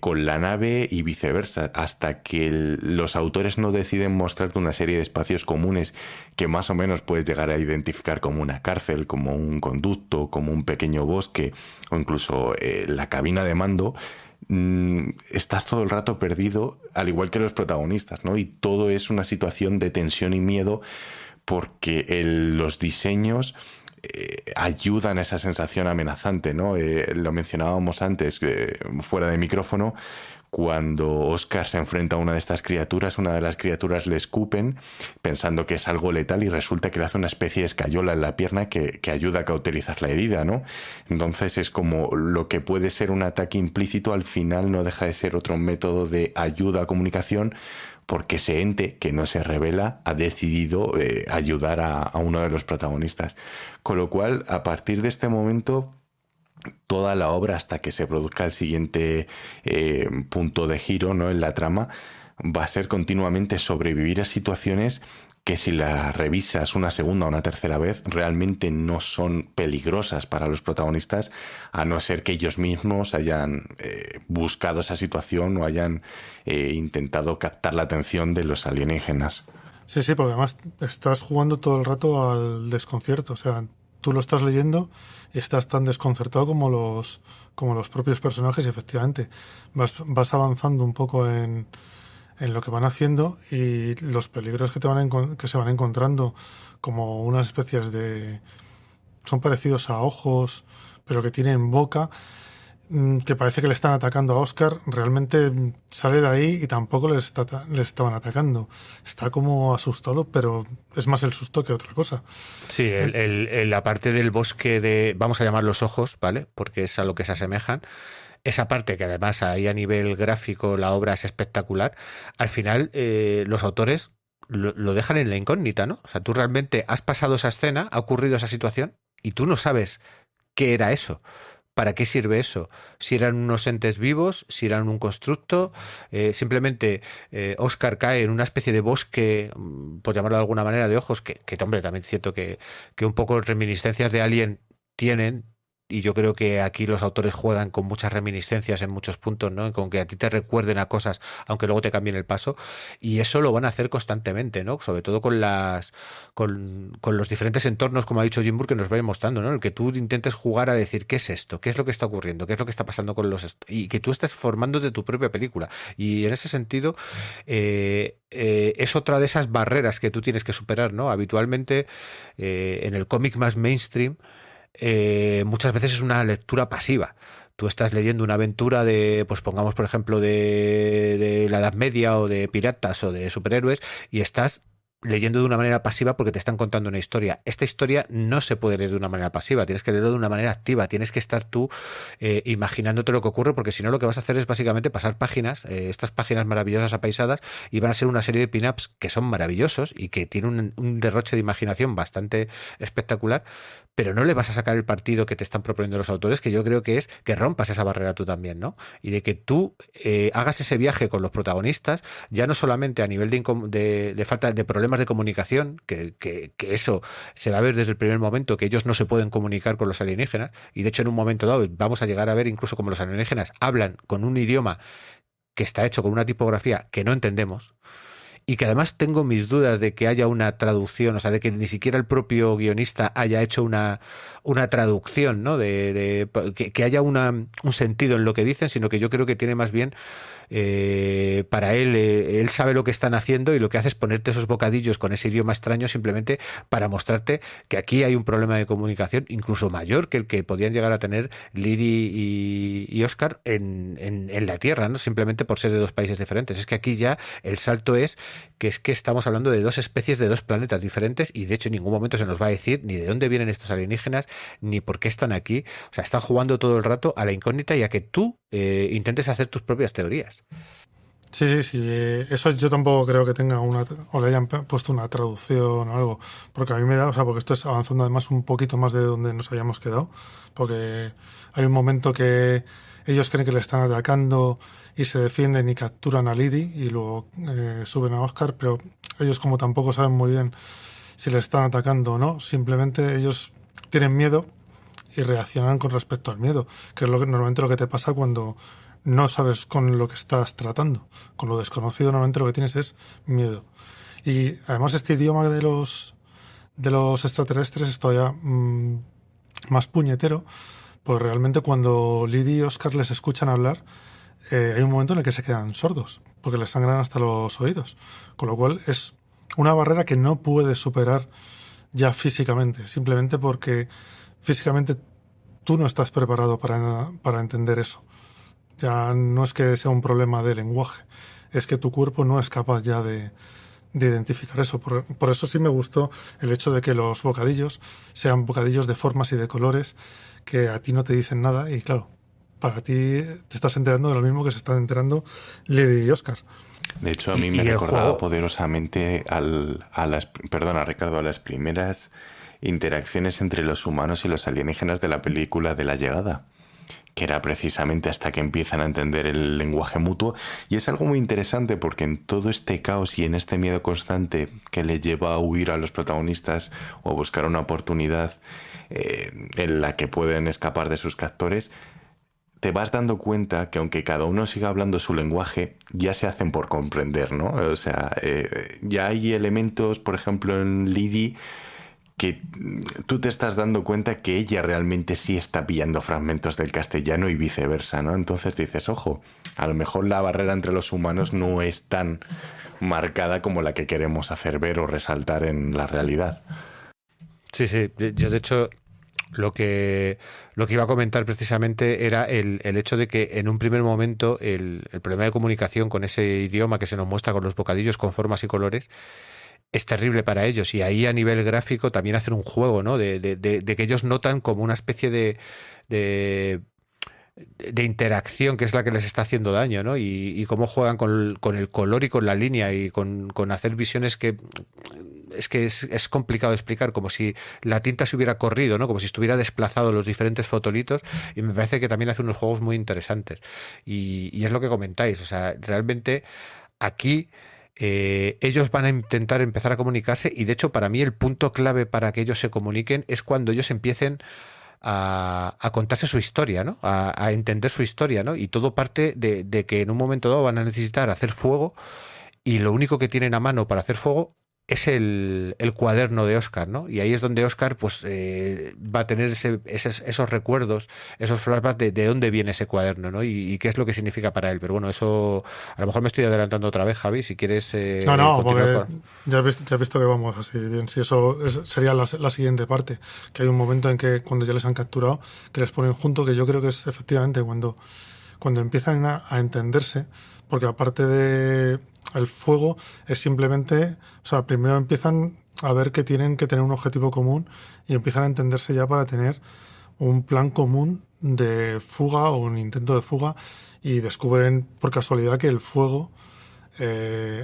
con la nave y viceversa, hasta que los autores no deciden mostrarte una serie de espacios comunes que más o menos puedes llegar a identificar como una cárcel, como un conducto, como un pequeño bosque o incluso la cabina de mando. Estás todo el rato perdido, al igual que los protagonistas, ¿no? Y todo es una situación de tensión y miedo porque los diseños ayudan a esa sensación amenazante, ¿no? Lo mencionábamos antes, fuera de micrófono, cuando Oscar se enfrenta a una de estas criaturas, una de las criaturas le escupen pensando que es algo letal y resulta que le hace una especie de escayola en la pierna que ayuda a cauterizar la herida, ¿no? Entonces es como lo que puede ser un ataque implícito, al final no deja de ser otro método de ayuda a comunicación, porque ese ente que no se revela ha decidido ayudar a uno de los protagonistas. Con lo cual, a partir de este momento, toda la obra, hasta que se produzca el siguiente punto de giro, ¿no?, en la trama, va a ser continuamente sobrevivir a situaciones que, si las revisas una segunda o una tercera vez, realmente no son peligrosas para los protagonistas, a no ser que ellos mismos hayan buscado esa situación o hayan intentado captar la atención de los alienígenas. Sí, porque además estás jugando todo el rato al desconcierto. O sea, tú lo estás leyendo y estás tan desconcertado como los propios personajes, y efectivamente vas avanzando un poco en lo que van haciendo y los peligros que se van encontrando, como unas especies son parecidos a ojos, pero que tienen boca, que parece que le están atacando a Oscar. Realmente sale de ahí y tampoco le estaban atacando. Está como asustado, pero es más el susto que otra cosa. Sí, la parte del bosque vamos a llamar los ojos, ¿vale? Porque es a lo que se asemejan. Esa parte, que además ahí a nivel gráfico la obra es espectacular, al final los autores lo dejan en la incógnita, ¿no? O sea, tú realmente has pasado esa escena, ha ocurrido esa situación y tú no sabes qué era eso. ¿Para qué sirve eso? Si eran unos entes vivos, si eran un constructo, simplemente Oscar cae en una especie de bosque, por llamarlo de alguna manera, de ojos, que hombre, también es cierto que un poco reminiscencias de Alien tienen. Y yo creo que aquí los autores juegan con muchas reminiscencias en muchos puntos, ¿no? Con que a ti te recuerden a cosas, aunque luego te cambien el paso. Y eso lo van a hacer constantemente, ¿no? Sobre todo con los diferentes entornos, como ha dicho Jim Moore, que nos va a ir mostrando, ¿no? El que tú intentes jugar a decir, ¿qué es esto? ¿Qué es lo que está ocurriendo? ¿Qué es lo que está pasando con y que tú estés formándote tu propia película? Y en ese sentido, es otra de esas barreras que tú tienes que superar, ¿no? Habitualmente, en el cómic más mainstream, muchas veces es una lectura pasiva. Tú estás leyendo una aventura pues pongamos por ejemplo de la Edad Media o de piratas o de superhéroes, y estás leyendo de una manera pasiva porque te están contando una historia. Esta historia no se puede leer de una manera pasiva, tienes que leerlo de una manera activa, tienes que estar tú imaginándote lo que ocurre, porque si no lo que vas a hacer es básicamente pasar páginas, estas páginas maravillosas apaisadas, y van a ser una serie de pin-ups que son maravillosos y que tienen un derroche de imaginación bastante espectacular, pero no le vas a sacar el partido que te están proponiendo los autores, que yo creo que es que rompas esa barrera tú también, ¿no? Y de que tú hagas ese viaje con los protagonistas, ya no solamente a nivel de falta de problemas de comunicación, que eso se va a ver desde el primer momento, que ellos no se pueden comunicar con los alienígenas, y de hecho en un momento dado vamos a llegar a ver incluso como los alienígenas hablan con un idioma que está hecho con una tipografía que no entendemos, y que además tengo mis dudas de que haya una traducción, o sea, de que ni siquiera el propio guionista haya hecho una traducción, ¿no? Que haya un sentido en lo que dicen, sino que yo creo que tiene más bien para él sabe lo que están haciendo y lo que hace es ponerte esos bocadillos con ese idioma extraño simplemente para mostrarte que aquí hay un problema de comunicación incluso mayor que el que podían llegar a tener Lily y Oscar en la Tierra, ¿no? Simplemente por ser de dos países diferentes. Es que aquí ya el salto es que estamos hablando de dos especies de dos planetas diferentes y de hecho en ningún momento se nos va a decir ni de dónde vienen estos alienígenas ni por qué están aquí. O sea, están jugando todo el rato a la incógnita y a que tú intentes hacer tus propias teorías. Sí. Eso yo tampoco creo que tenga o le hayan puesto una traducción o algo. Porque a mí me da, o sea, porque esto es avanzando además un poquito más de donde nos habíamos quedado. Porque hay un momento que ellos creen que le están atacando y se defienden y capturan a Lily y luego suben a Oscar, pero ellos como tampoco saben muy bien si le están atacando o no. Simplemente ellos tienen miedo y reaccionan con respecto al miedo, que es normalmente lo que te pasa cuando no sabes con lo que estás tratando. Con lo desconocido normalmente lo que tienes es miedo. Y además este idioma de los extraterrestres es todavía más puñetero, pues realmente cuando Lily y Oscar les escuchan hablar, hay un momento en el que se quedan sordos, porque les sangran hasta los oídos. Con lo cual es una barrera que no puedes superar ya físicamente, simplemente porque físicamente tú no estás preparado para entender eso. Ya no es que sea un problema de lenguaje, es que tu cuerpo no es capaz ya de identificar eso. Por eso sí me gustó el hecho de que los bocadillos sean bocadillos de formas y de colores que a ti no te dicen nada y claro, para ti te estás enterando de lo mismo que se están enterando Lily y Oscar. De hecho, a mí me recordaba poderosamente Ricardo, a las primeras interacciones entre los humanos y los alienígenas de la película de La Llegada, que era precisamente hasta que empiezan a entender el lenguaje mutuo. Y es algo muy interesante porque en todo este caos y en este miedo constante que le lleva a huir a los protagonistas o a buscar una oportunidad en la que pueden escapar de sus captores, te vas dando cuenta que aunque cada uno siga hablando su lenguaje, ya se hacen por comprender, ¿no? O sea, ya hay elementos, por ejemplo, en Lily, que tú te estás dando cuenta que ella realmente sí está pillando fragmentos del castellano y viceversa, ¿no? Entonces dices, ojo, a lo mejor la barrera entre los humanos no es tan marcada como la que queremos hacer ver o resaltar en la realidad. Sí, yo de hecho lo que iba a comentar precisamente era el hecho de que en un primer momento el problema de comunicación con ese idioma que se nos muestra con los bocadillos con formas y colores es terrible para ellos, y ahí a nivel gráfico también hacen un juego, ¿no? De que ellos notan como una especie de interacción que es la que les está haciendo daño, ¿no? Y cómo juegan con el color y con la línea y con hacer visiones que es complicado explicar, como si la tinta se hubiera corrido, ¿no? Como si estuviera desplazado los diferentes fotolitos, y me parece que también hace unos juegos muy interesantes. Y es lo que comentáis, o sea, realmente aquí ellos van a intentar empezar a comunicarse, y de hecho para mí el punto clave para que ellos se comuniquen es cuando ellos empiecen a contarse su historia, ¿no? A entender su historia, ¿no? Y todo parte de que en un momento dado van a necesitar hacer fuego, y lo único que tienen a mano para hacer fuego es el cuaderno de Oscar, ¿no? Y ahí es donde Oscar pues va a tener esos recuerdos, esos flashbacks de dónde viene ese cuaderno, ¿no? Y qué es lo que significa para él. Pero bueno, eso a lo mejor me estoy adelantando otra vez, Javi, si quieres No, porque ya has visto que vamos así bien. Si eso sería la siguiente parte, que hay un momento en que cuando ya les han capturado, que les ponen junto, que yo creo que es efectivamente cuando empiezan a entenderse, porque aparte de el fuego es simplemente, o sea, primero empiezan a ver que tienen que tener un objetivo común y empiezan a entenderse ya para tener un plan común de fuga o un intento de fuga, y descubren por casualidad que el fuego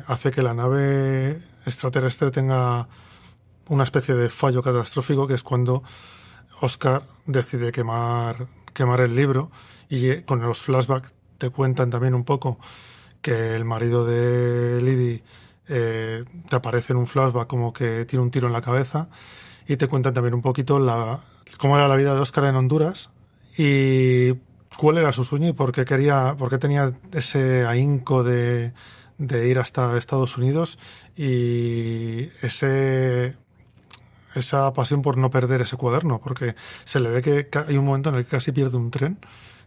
hace que la nave extraterrestre tenga una especie de fallo catastrófico, que es cuando Oscar decide quemar el libro, y con los flashbacks te cuentan también un poco que el marido de Lily te aparece en un flashback como que tiene un tiro en la cabeza, y te cuentan también un poquito cómo era la vida de Oscar en Honduras y cuál era su sueño y por qué tenía ese ahínco de de ir hasta Estados Unidos y esa pasión por no perder ese cuaderno, porque se le ve que hay un momento en el que casi pierde un tren,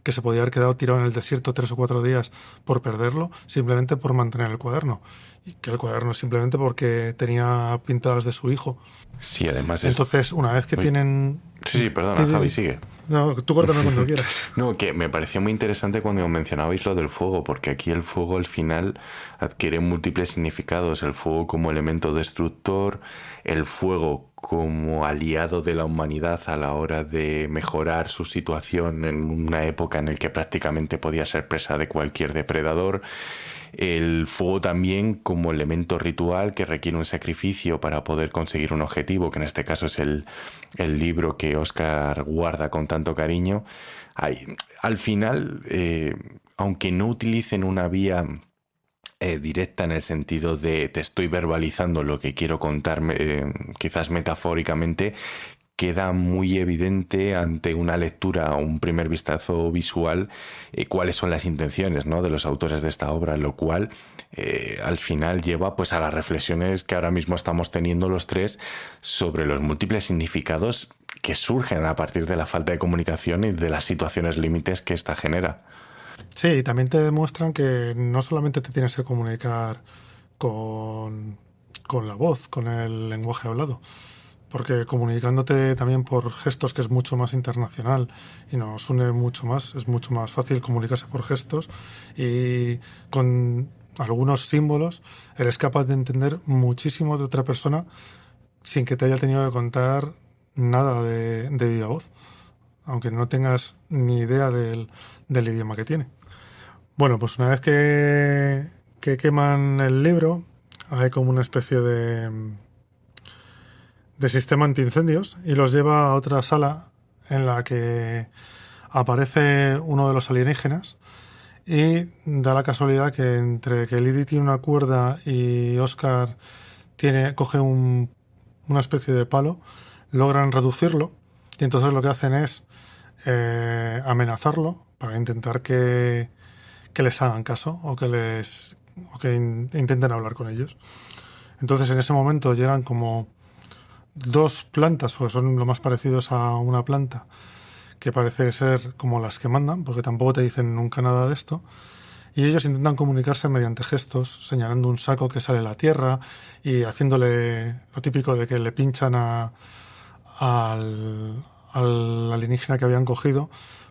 que se podía haber quedado tirado en el desierto 3 o 4 días por perderlo, simplemente por mantener el cuaderno. Y que el cuaderno simplemente porque tenía pintadas de su hijo. Sí, además Entonces, una vez que tienen... Sí, perdona, Javi, sigue. No, tú córtame cuando quieras. No, que me pareció muy interesante cuando mencionabais lo del fuego, porque aquí el fuego al final adquiere múltiples significados. El fuego como elemento destructor, el fuego como aliado de la humanidad a la hora de mejorar su situación en una época en la que prácticamente podía ser presa de cualquier depredador. El fuego también como elemento ritual que requiere un sacrificio para poder conseguir un objetivo, que en este caso es el libro que Oscar guarda con tanto cariño. Al final, aunque no utilicen una vía directa en el sentido de te estoy verbalizando lo que quiero contarme, quizás metafóricamente, queda muy evidente ante una lectura o un primer vistazo visual cuáles son las intenciones, ¿no?, de los autores de esta obra, lo cual al final lleva pues a las reflexiones que ahora mismo estamos teniendo los tres sobre los múltiples significados que surgen a partir de la falta de comunicación y de las situaciones límites que esta genera. Sí, y también te demuestran que no solamente te tienes que comunicar con la voz, con el lenguaje hablado, porque comunicándote también por gestos, que es mucho más internacional y nos une mucho más, es mucho más fácil comunicarse por gestos, y con algunos símbolos eres capaz de entender muchísimo de otra persona sin que te haya tenido que contar nada de viva voz, aunque no tengas ni idea del idioma que tiene. Bueno, pues una vez que queman el libro, hay como una especie de sistema antiincendios y los lleva a otra sala en la que aparece uno de los alienígenas, y da la casualidad que entre que Lydie tiene una cuerda y Oscar coge una especie de palo, logran reducirlo, y entonces lo que hacen es amenazarlo para intentar que les hagan caso o que intenten hablar con ellos. Entonces en ese momento llegan como 2 plantas, porque son lo más parecidos a una planta, que parece ser como las que mandan, porque tampoco te dicen nunca nada de esto, y ellos intentan comunicarse mediante gestos, señalando un saco que sale de la tierra y haciéndole lo típico de que le pinchan al alienígena que habían cogido,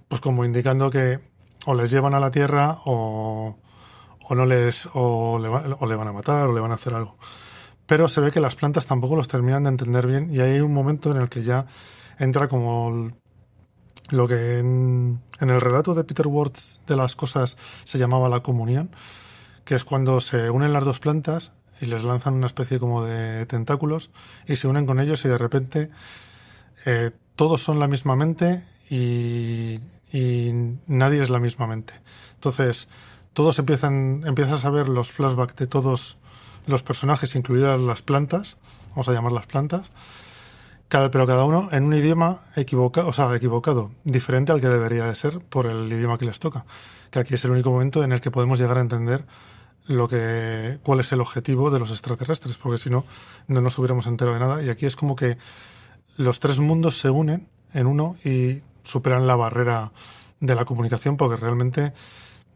pues como indicando que o les llevan a la tierra o le van a matar o le van a hacer algo. Pero se ve que las plantas tampoco los terminan de entender bien, y hay un momento en el que ya entra como lo que en el relato de Peter Ward de las cosas se llamaba la comunión, que es cuando se unen las 2 plantas y les lanzan una especie como de tentáculos y se unen con ellos, y de repente todos son la misma mente y nadie es la misma mente. Entonces todos empiezas a ver los flashbacks de todos los personajes, incluidas las plantas, vamos a llamarlas plantas, pero cada uno en un idioma equivocado, diferente al que debería de ser por el idioma que les toca. Que aquí es el único momento en el que podemos llegar a entender cuál es el objetivo de los extraterrestres, porque si no, no nos hubiéramos enterado de nada. Y aquí es como que los 3 mundos se unen en uno y superan la barrera de la comunicación, porque realmente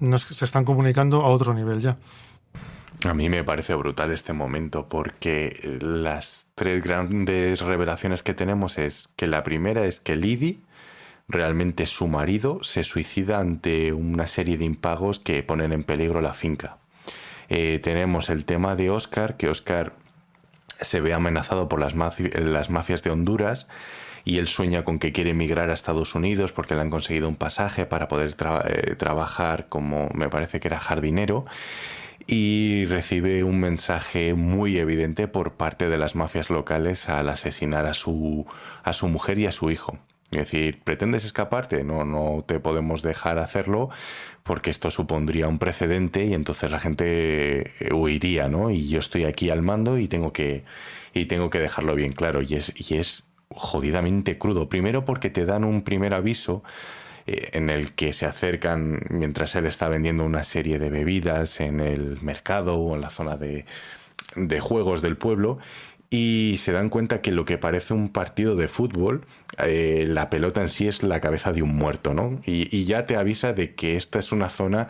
se están comunicando a otro nivel ya. A mí me parece brutal este momento, porque las 3 grandes revelaciones que tenemos es que la primera es que Lydie, realmente su marido, se suicida ante una serie de impagos que ponen en peligro la finca. Tenemos el tema de Oscar, que Oscar se ve amenazado por las mafias de Honduras, y él sueña con que quiere emigrar a Estados Unidos porque le han conseguido un pasaje para poder trabajar como, me parece que era jardinero, y recibe un mensaje muy evidente por parte de las mafias locales al asesinar a su mujer y a su hijo. Es decir, ¿pretendes escaparte? No te podemos dejar hacerlo, porque esto supondría un precedente y entonces la gente huiría, ¿no? Y yo estoy aquí al mando y tengo que dejarlo bien claro. Y es jodidamente crudo. Primero porque te dan un primer aviso en el que se acercan mientras él está vendiendo una serie de bebidas en el mercado o en la zona de juegos del pueblo, y se dan cuenta que lo que parece un partido de fútbol, la pelota en sí es la cabeza de un muerto, ¿no? Y ya te avisa de que esta es una zona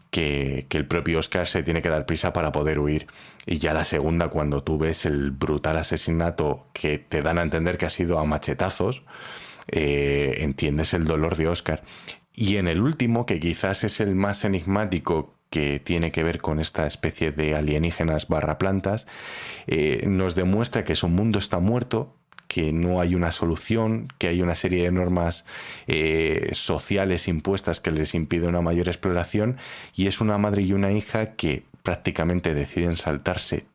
que el propio Oscar se tiene que dar prisa para poder huir. Y ya la segunda, cuando tú ves el brutal asesinato que te dan a entender que ha sido a machetazos, entiendes el dolor de Oscar. Y en el último, que quizás es el más enigmático, que tiene que ver con esta especie de alienígenas / plantas, nos demuestra que su mundo está muerto, que no hay una solución, que hay una serie de normas sociales impuestas que les impiden una mayor exploración, y es una madre y una hija que prácticamente deciden saltarse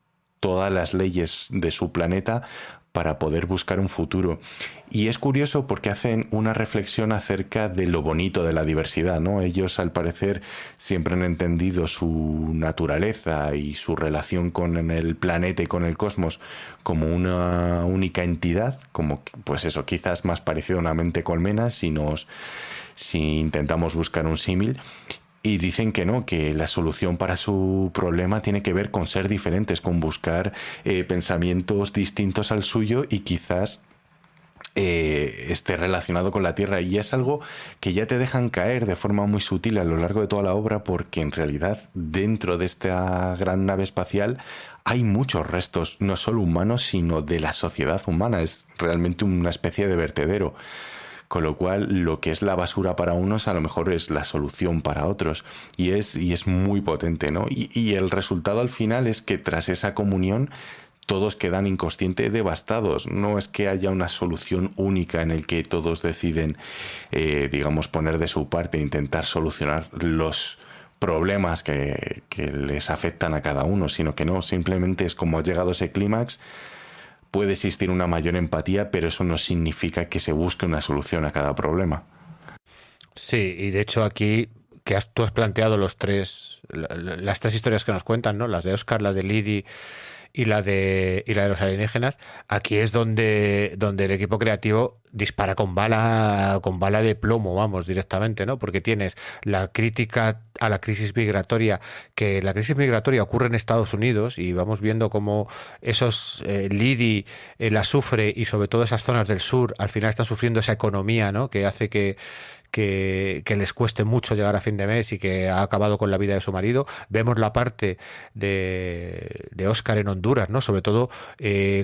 todas las leyes de su planeta para poder buscar un futuro. Y es curioso porque hacen una reflexión acerca de lo bonito de la diversidad, ¿no? Ellos, al parecer, siempre han entendido su naturaleza y su relación con el planeta y con el cosmos como una única entidad, como, pues eso, quizás más parecido a una mente colmena si intentamos buscar un símil. Y dicen que no, que la solución para su problema tiene que ver con ser diferentes, con buscar pensamientos distintos al suyo y quizás esté relacionado con la Tierra. Y es algo que ya te dejan caer de forma muy sutil a lo largo de toda la obra, porque en realidad dentro de esta gran nave espacial hay muchos restos, no solo humanos, sino de la sociedad humana. Es realmente una especie de vertedero. Con lo cual, lo que es la basura para unos a lo mejor es la solución para otros. Y es muy potente, ¿no? Y el resultado al final es que tras esa comunión todos quedan inconscientes, devastados. No es que haya una solución única en el que todos deciden, digamos, poner de su parte e intentar solucionar los problemas que les afectan a cada uno, sino que no, simplemente es como ha llegado ese clímax. Puede existir una mayor empatía, pero eso no significa que se busque una solución a cada problema. Sí, y de hecho aquí que tú has planteado las tres historias que nos cuentan, ¿no? Las de Oscar, la de Lydie y la de los alienígenas. Aquí es donde el equipo creativo dispara con bala de plomo, vamos, directamente, ¿no? Porque tienes la crítica a la crisis migratoria, que la crisis migratoria ocurre en Estados Unidos y vamos viendo cómo esos Lydie la sufre, y sobre todo esas zonas del sur al final están sufriendo esa economía, ¿no? Que hace que les cueste mucho llegar a fin de mes y que ha acabado con la vida de su marido. Vemos la parte de Oscar en Honduras, ¿no? Sobre todo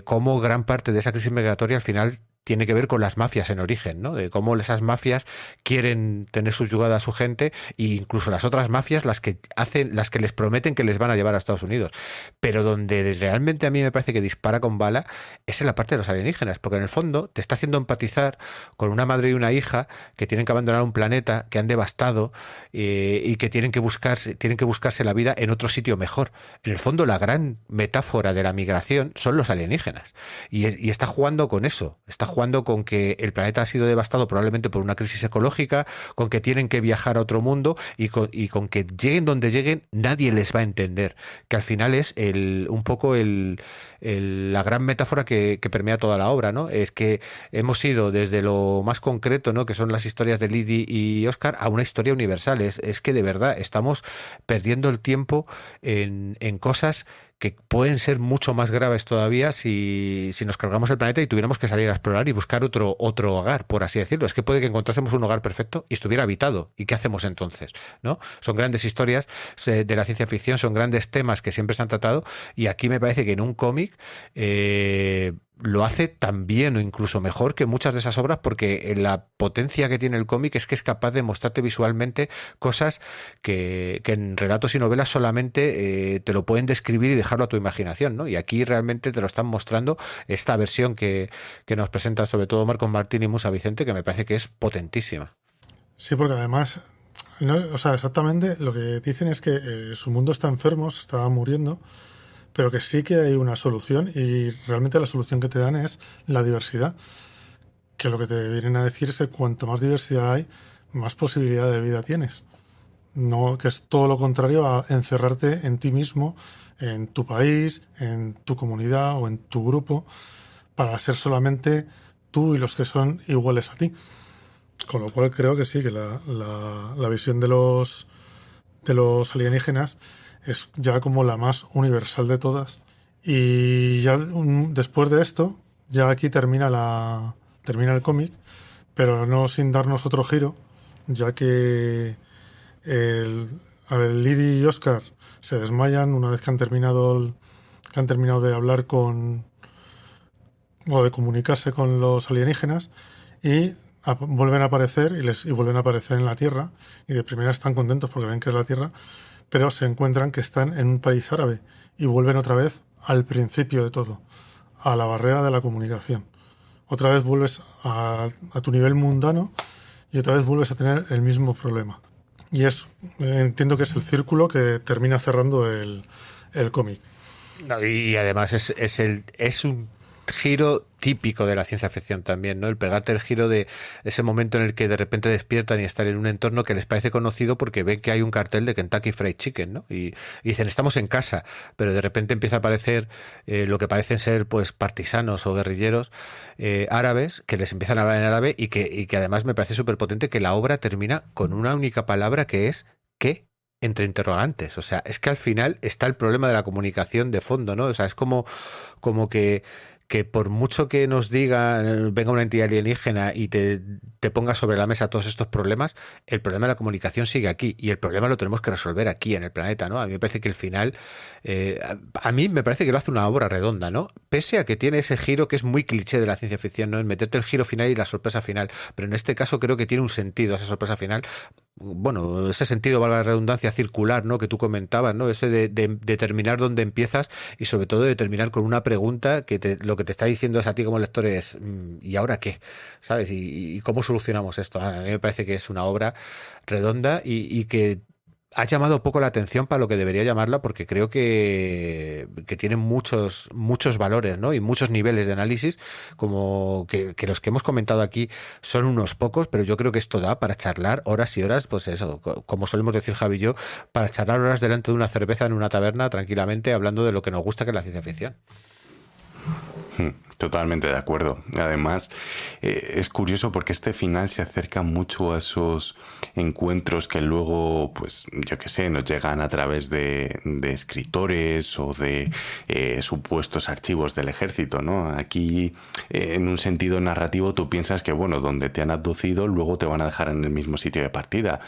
cómo gran parte de esa crisis migratoria al final tiene que ver con las mafias en origen, ¿no? De cómo esas mafias quieren tener subyugada a su gente, e incluso las otras mafias las que les prometen que les van a llevar a Estados Unidos. Pero donde realmente a mí me parece que dispara con bala es en la parte de los alienígenas, porque en el fondo te está haciendo empatizar con una madre y una hija que tienen que abandonar un planeta que han devastado y que tienen que buscarse la vida en otro sitio mejor. En el fondo, la gran metáfora de la migración son los alienígenas, y está jugando con eso, está jugando con que el planeta ha sido devastado probablemente por una crisis ecológica, con que tienen que viajar a otro mundo y con que lleguen donde lleguen nadie les va a entender, que al final es un poco la gran metáfora que permea toda la obra, ¿no? Es que hemos ido desde lo más concreto, ¿no? Que son las historias de Lydie y Oscar, a una historia universal. Es que de verdad estamos perdiendo el tiempo en cosas que pueden ser mucho más graves todavía si nos cargamos el planeta y tuviéramos que salir a explorar y buscar otro hogar, por así decirlo. Es que puede que encontrásemos un hogar perfecto y estuviera habitado. ¿Y qué hacemos entonces? ¿No? Son grandes historias de la ciencia ficción, son grandes temas que siempre se han tratado, y aquí me parece que en un cómic lo hace tan bien o incluso mejor que muchas de esas obras, porque la potencia que tiene el cómic es que es capaz de mostrarte visualmente cosas que en relatos y novelas solamente te lo pueden describir y dejarlo a tu imaginación, ¿no? Y aquí realmente te lo están mostrando, esta versión que nos presentan sobre todo Marcos Martín y Musa Vicente, que me parece que es potentísima. Sí, porque además, no, o sea, exactamente lo que dicen es que su mundo está enfermo, se está muriendo, pero que sí que hay una solución, y realmente la solución que te dan es la diversidad. Que lo que te vienen a decir es que cuanto más diversidad hay, más posibilidad de vida tienes. No, que es todo lo contrario a encerrarte en ti mismo, en tu país, en tu comunidad o en tu grupo, para ser solamente tú y los que son iguales a ti. Con lo cual creo que sí, que la visión de los alienígenas es ya como la más universal de todas. Y ya después de esto, ya aquí termina el cómic, pero no sin darnos otro giro, ya que Lydie y Oscar se desmayan una vez que han terminado de hablar o de comunicarse con los alienígenas, y vuelven a aparecer y vuelven a aparecer en la Tierra, y de primera están contentos porque ven que es la Tierra, pero se encuentran que están en un país árabe y vuelven otra vez al principio de todo, a la barrera de la comunicación. Otra vez vuelves a tu nivel mundano y otra vez vuelves a tener el mismo problema. Y entiendo que es el círculo que termina cerrando el cómic. No, y además es un giro típico de la ciencia ficción también, ¿no? El pegarte el giro de ese momento en el que de repente despiertan y están en un entorno que les parece conocido porque ven que hay un cartel de Kentucky Fried Chicken, ¿no? Y dicen, estamos en casa, pero de repente empieza a aparecer lo que parecen ser pues partisanos o guerrilleros árabes que les empiezan a hablar en árabe y que además me parece súper potente que la obra termina con una única palabra que es ¿qué? Entre interrogantes. O sea, es que al final está el problema de la comunicación de fondo, ¿no? O sea, es como que por mucho que nos diga, venga una entidad alienígena y te ponga sobre la mesa todos estos problemas, el problema de la comunicación sigue aquí y el problema lo tenemos que resolver aquí en el planeta, ¿no? A mí me parece que el final, a mí me parece que lo hace una obra redonda, ¿no? Pese a que tiene ese giro que es muy cliché de la ciencia ficción, ¿no? En meterte el giro final y la sorpresa final, pero en este caso creo que tiene un sentido esa sorpresa final. Bueno, ese sentido, valga la redundancia, circular, ¿no? Que tú comentabas, ¿no? Ese de determinar dónde empiezas y sobre todo de terminar con una pregunta que lo que te está diciendo es a ti como lector es ¿y ahora qué? ¿Sabes? ¿Y cómo solucionamos esto? A mí me parece que es una obra redonda y que ha llamado poco la atención para lo que debería llamarla, porque creo que tiene muchos valores, ¿no? Y muchos niveles de análisis, como que los que hemos comentado aquí son unos pocos, pero yo creo que esto da para charlar horas y horas, pues eso, como solemos decir Javi y yo, para charlar horas delante de una cerveza en una taberna tranquilamente hablando de lo que nos gusta, que es la ciencia ficción. Totalmente de acuerdo. Además, es curioso porque este final se acerca mucho a esos encuentros que luego, pues, yo qué sé, nos llegan a través de escritores o de supuestos archivos del ejército, ¿no? Aquí, en un sentido narrativo, tú piensas que, bueno, donde te han abducido, luego te van a dejar en el mismo sitio de partida.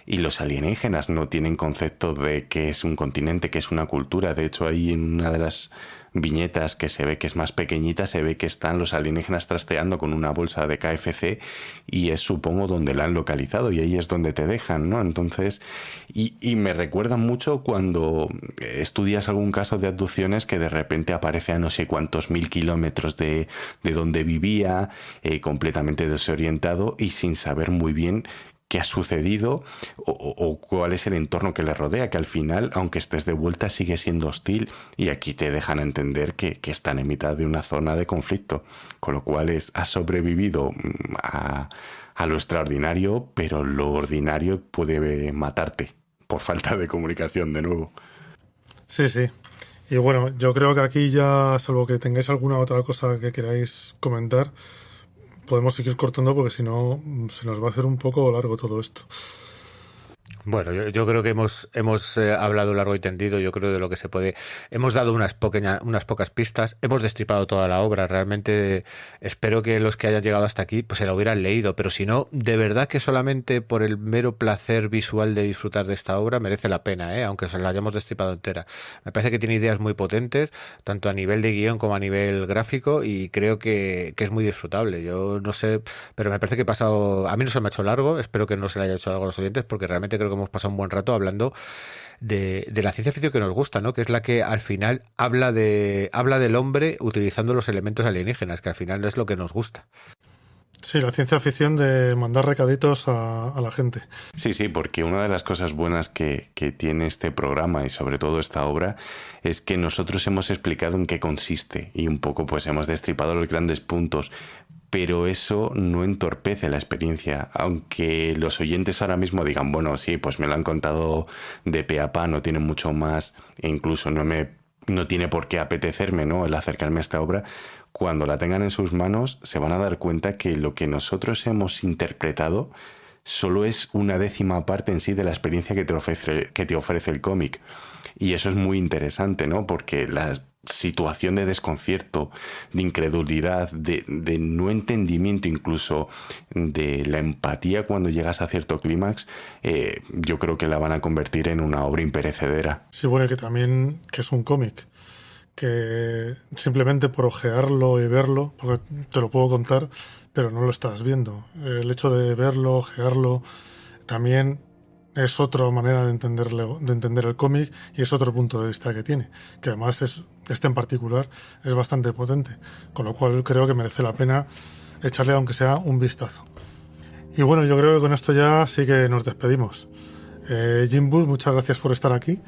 Y los alienígenas no tienen concepto de qué es un continente, qué es una cultura. De hecho, ahí en una de las viñetas que se ve que es más pequeñita, se ve que están los alienígenas trasteando con una bolsa de KFC y es, supongo, donde la han localizado y ahí es donde te dejan, ¿no? Entonces, y me recuerda mucho cuando estudias algún caso de abducciones que de repente aparece a no sé cuántos 1000 kilómetros de donde vivía, completamente desorientado y sin saber muy bien qué ha sucedido o cuál es el entorno que le rodea, que al final, aunque estés de vuelta, sigue siendo hostil y aquí te dejan entender que están en mitad de una zona de conflicto, con lo cual has sobrevivido a lo extraordinario, pero lo ordinario puede matarte por falta de comunicación de nuevo. Sí, sí. Y bueno, yo creo que aquí ya, salvo que tengáis alguna otra cosa que queráis comentar, podemos seguir cortando porque si no se nos va a hacer un poco largo todo esto. Bueno, yo creo que hemos hablado largo y tendido, yo creo de lo que se puede. Hemos dado unas pocas pistas, hemos destripado toda la obra. Realmente espero que los que hayan llegado hasta aquí pues se la hubieran leído, pero si no, de verdad que solamente por el mero placer visual de disfrutar de esta obra merece la pena, aunque se la hayamos destripado entera. Me parece que tiene ideas muy potentes, tanto a nivel de guión como a nivel gráfico, y creo que es muy disfrutable. Yo no sé, pero me parece que he pasado, a mí no se me ha hecho largo, espero que no se le haya hecho largo a los oyentes, porque realmente creo que hemos pasado un buen rato hablando de la ciencia ficción que nos gusta, ¿no? Que es la que al final habla del hombre utilizando los elementos alienígenas, que al final es lo que nos gusta. Sí, la ciencia ficción de mandar recaditos a la gente. Sí, porque una de las cosas buenas que tiene este programa y sobre todo esta obra es que nosotros hemos explicado en qué consiste y un poco pues hemos destripado los grandes puntos, pero eso no entorpece la experiencia, aunque los oyentes ahora mismo digan, bueno, sí, pues me lo han contado de pe a pa, no tiene mucho más e incluso no tiene por qué apetecerme, ¿no?, el acercarme a esta obra. cuando la tengan en sus manos se van a dar cuenta que lo que nosotros hemos interpretado solo es una décima parte en sí de la experiencia que te ofrece el cómic. Y eso es muy interesante, ¿no? Porque la situación de desconcierto, de incredulidad, de no entendimiento incluso, de la empatía cuando llegas a cierto clímax, yo creo que la van a convertir en una obra imperecedera. Sí, bueno, que también que es un cómic, que simplemente por ojearlo y verlo, porque te lo puedo contar, pero no lo estás viendo. El hecho de verlo, ojearlo, también es otra manera de entender el cómic y es otro punto de vista que tiene, que además este en particular es bastante potente, con lo cual creo que merece la pena echarle aunque sea un vistazo. Y bueno, yo creo que con esto ya sí que nos despedimos. Jimbul, muchas gracias por estar aquí.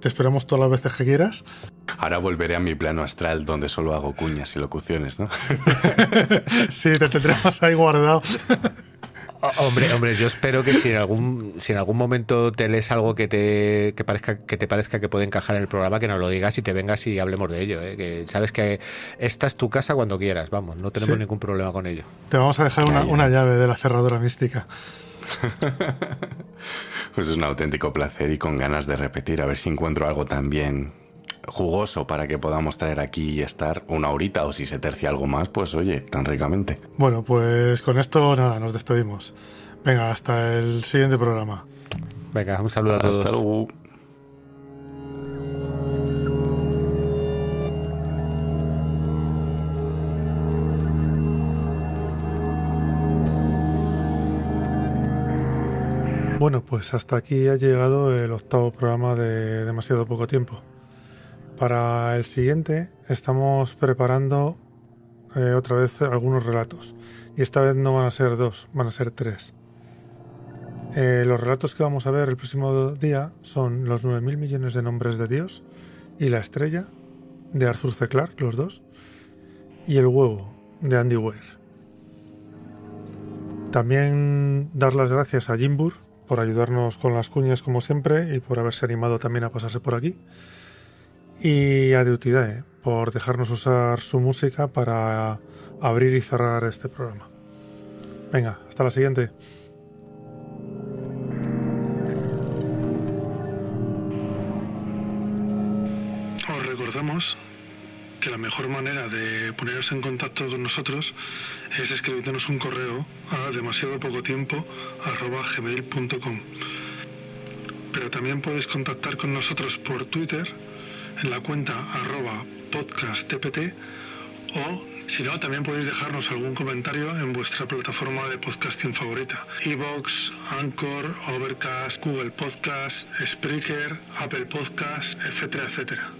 Te esperamos todas las veces que quieras. Ahora volveré a mi plano astral donde solo hago cuñas y locuciones, ¿no? Sí, te tendremos ahí guardado. Hombre, yo espero que si en algún momento te lees algo que te parezca que puede encajar en el programa, que nos lo digas y te vengas y hablemos de ello, ¿eh? Que sabes que esta es tu casa cuando quieras, vamos, no tenemos ningún problema con ello. Te vamos a dejar una llave de la cerradura mística. Pues es un auténtico placer y con ganas de repetir, a ver si encuentro algo también jugoso para que podamos traer aquí y estar una horita, o si se tercia algo más, pues oye, tan ricamente. Bueno, pues con esto nada, nos despedimos. Venga, hasta el siguiente programa. Venga, un saludo a todos. Hasta luego. Bueno, pues hasta aquí ha llegado el 8º programa de Demasiado Poco Tiempo. Para el siguiente estamos preparando otra vez algunos relatos. Y esta vez no van a ser 2, van a ser 3. Los relatos que vamos a ver el próximo día son Los 9.000 millones de nombres de Dios y La estrella, de Arthur C. Clarke, los dos, y El huevo, de Andy Weir. También dar las gracias a Jimbur por ayudarnos con las cuñas como siempre y por haberse animado también a pasarse por aquí. Y a Deutidae por dejarnos usar su música para abrir y cerrar este programa. Venga, hasta la siguiente. Os recordamos que la mejor manera de poneros en contacto con nosotros es escribirnos un correo a demasiadopocotiempo@gmail.com. Pero también podéis contactar con nosotros por Twitter en la cuenta @podcasttpt, o si no, también podéis dejarnos algún comentario en vuestra plataforma de podcasting favorita: iVoox, Anchor, Overcast, Google Podcast, Spreaker, Apple Podcast, etcétera, etcétera.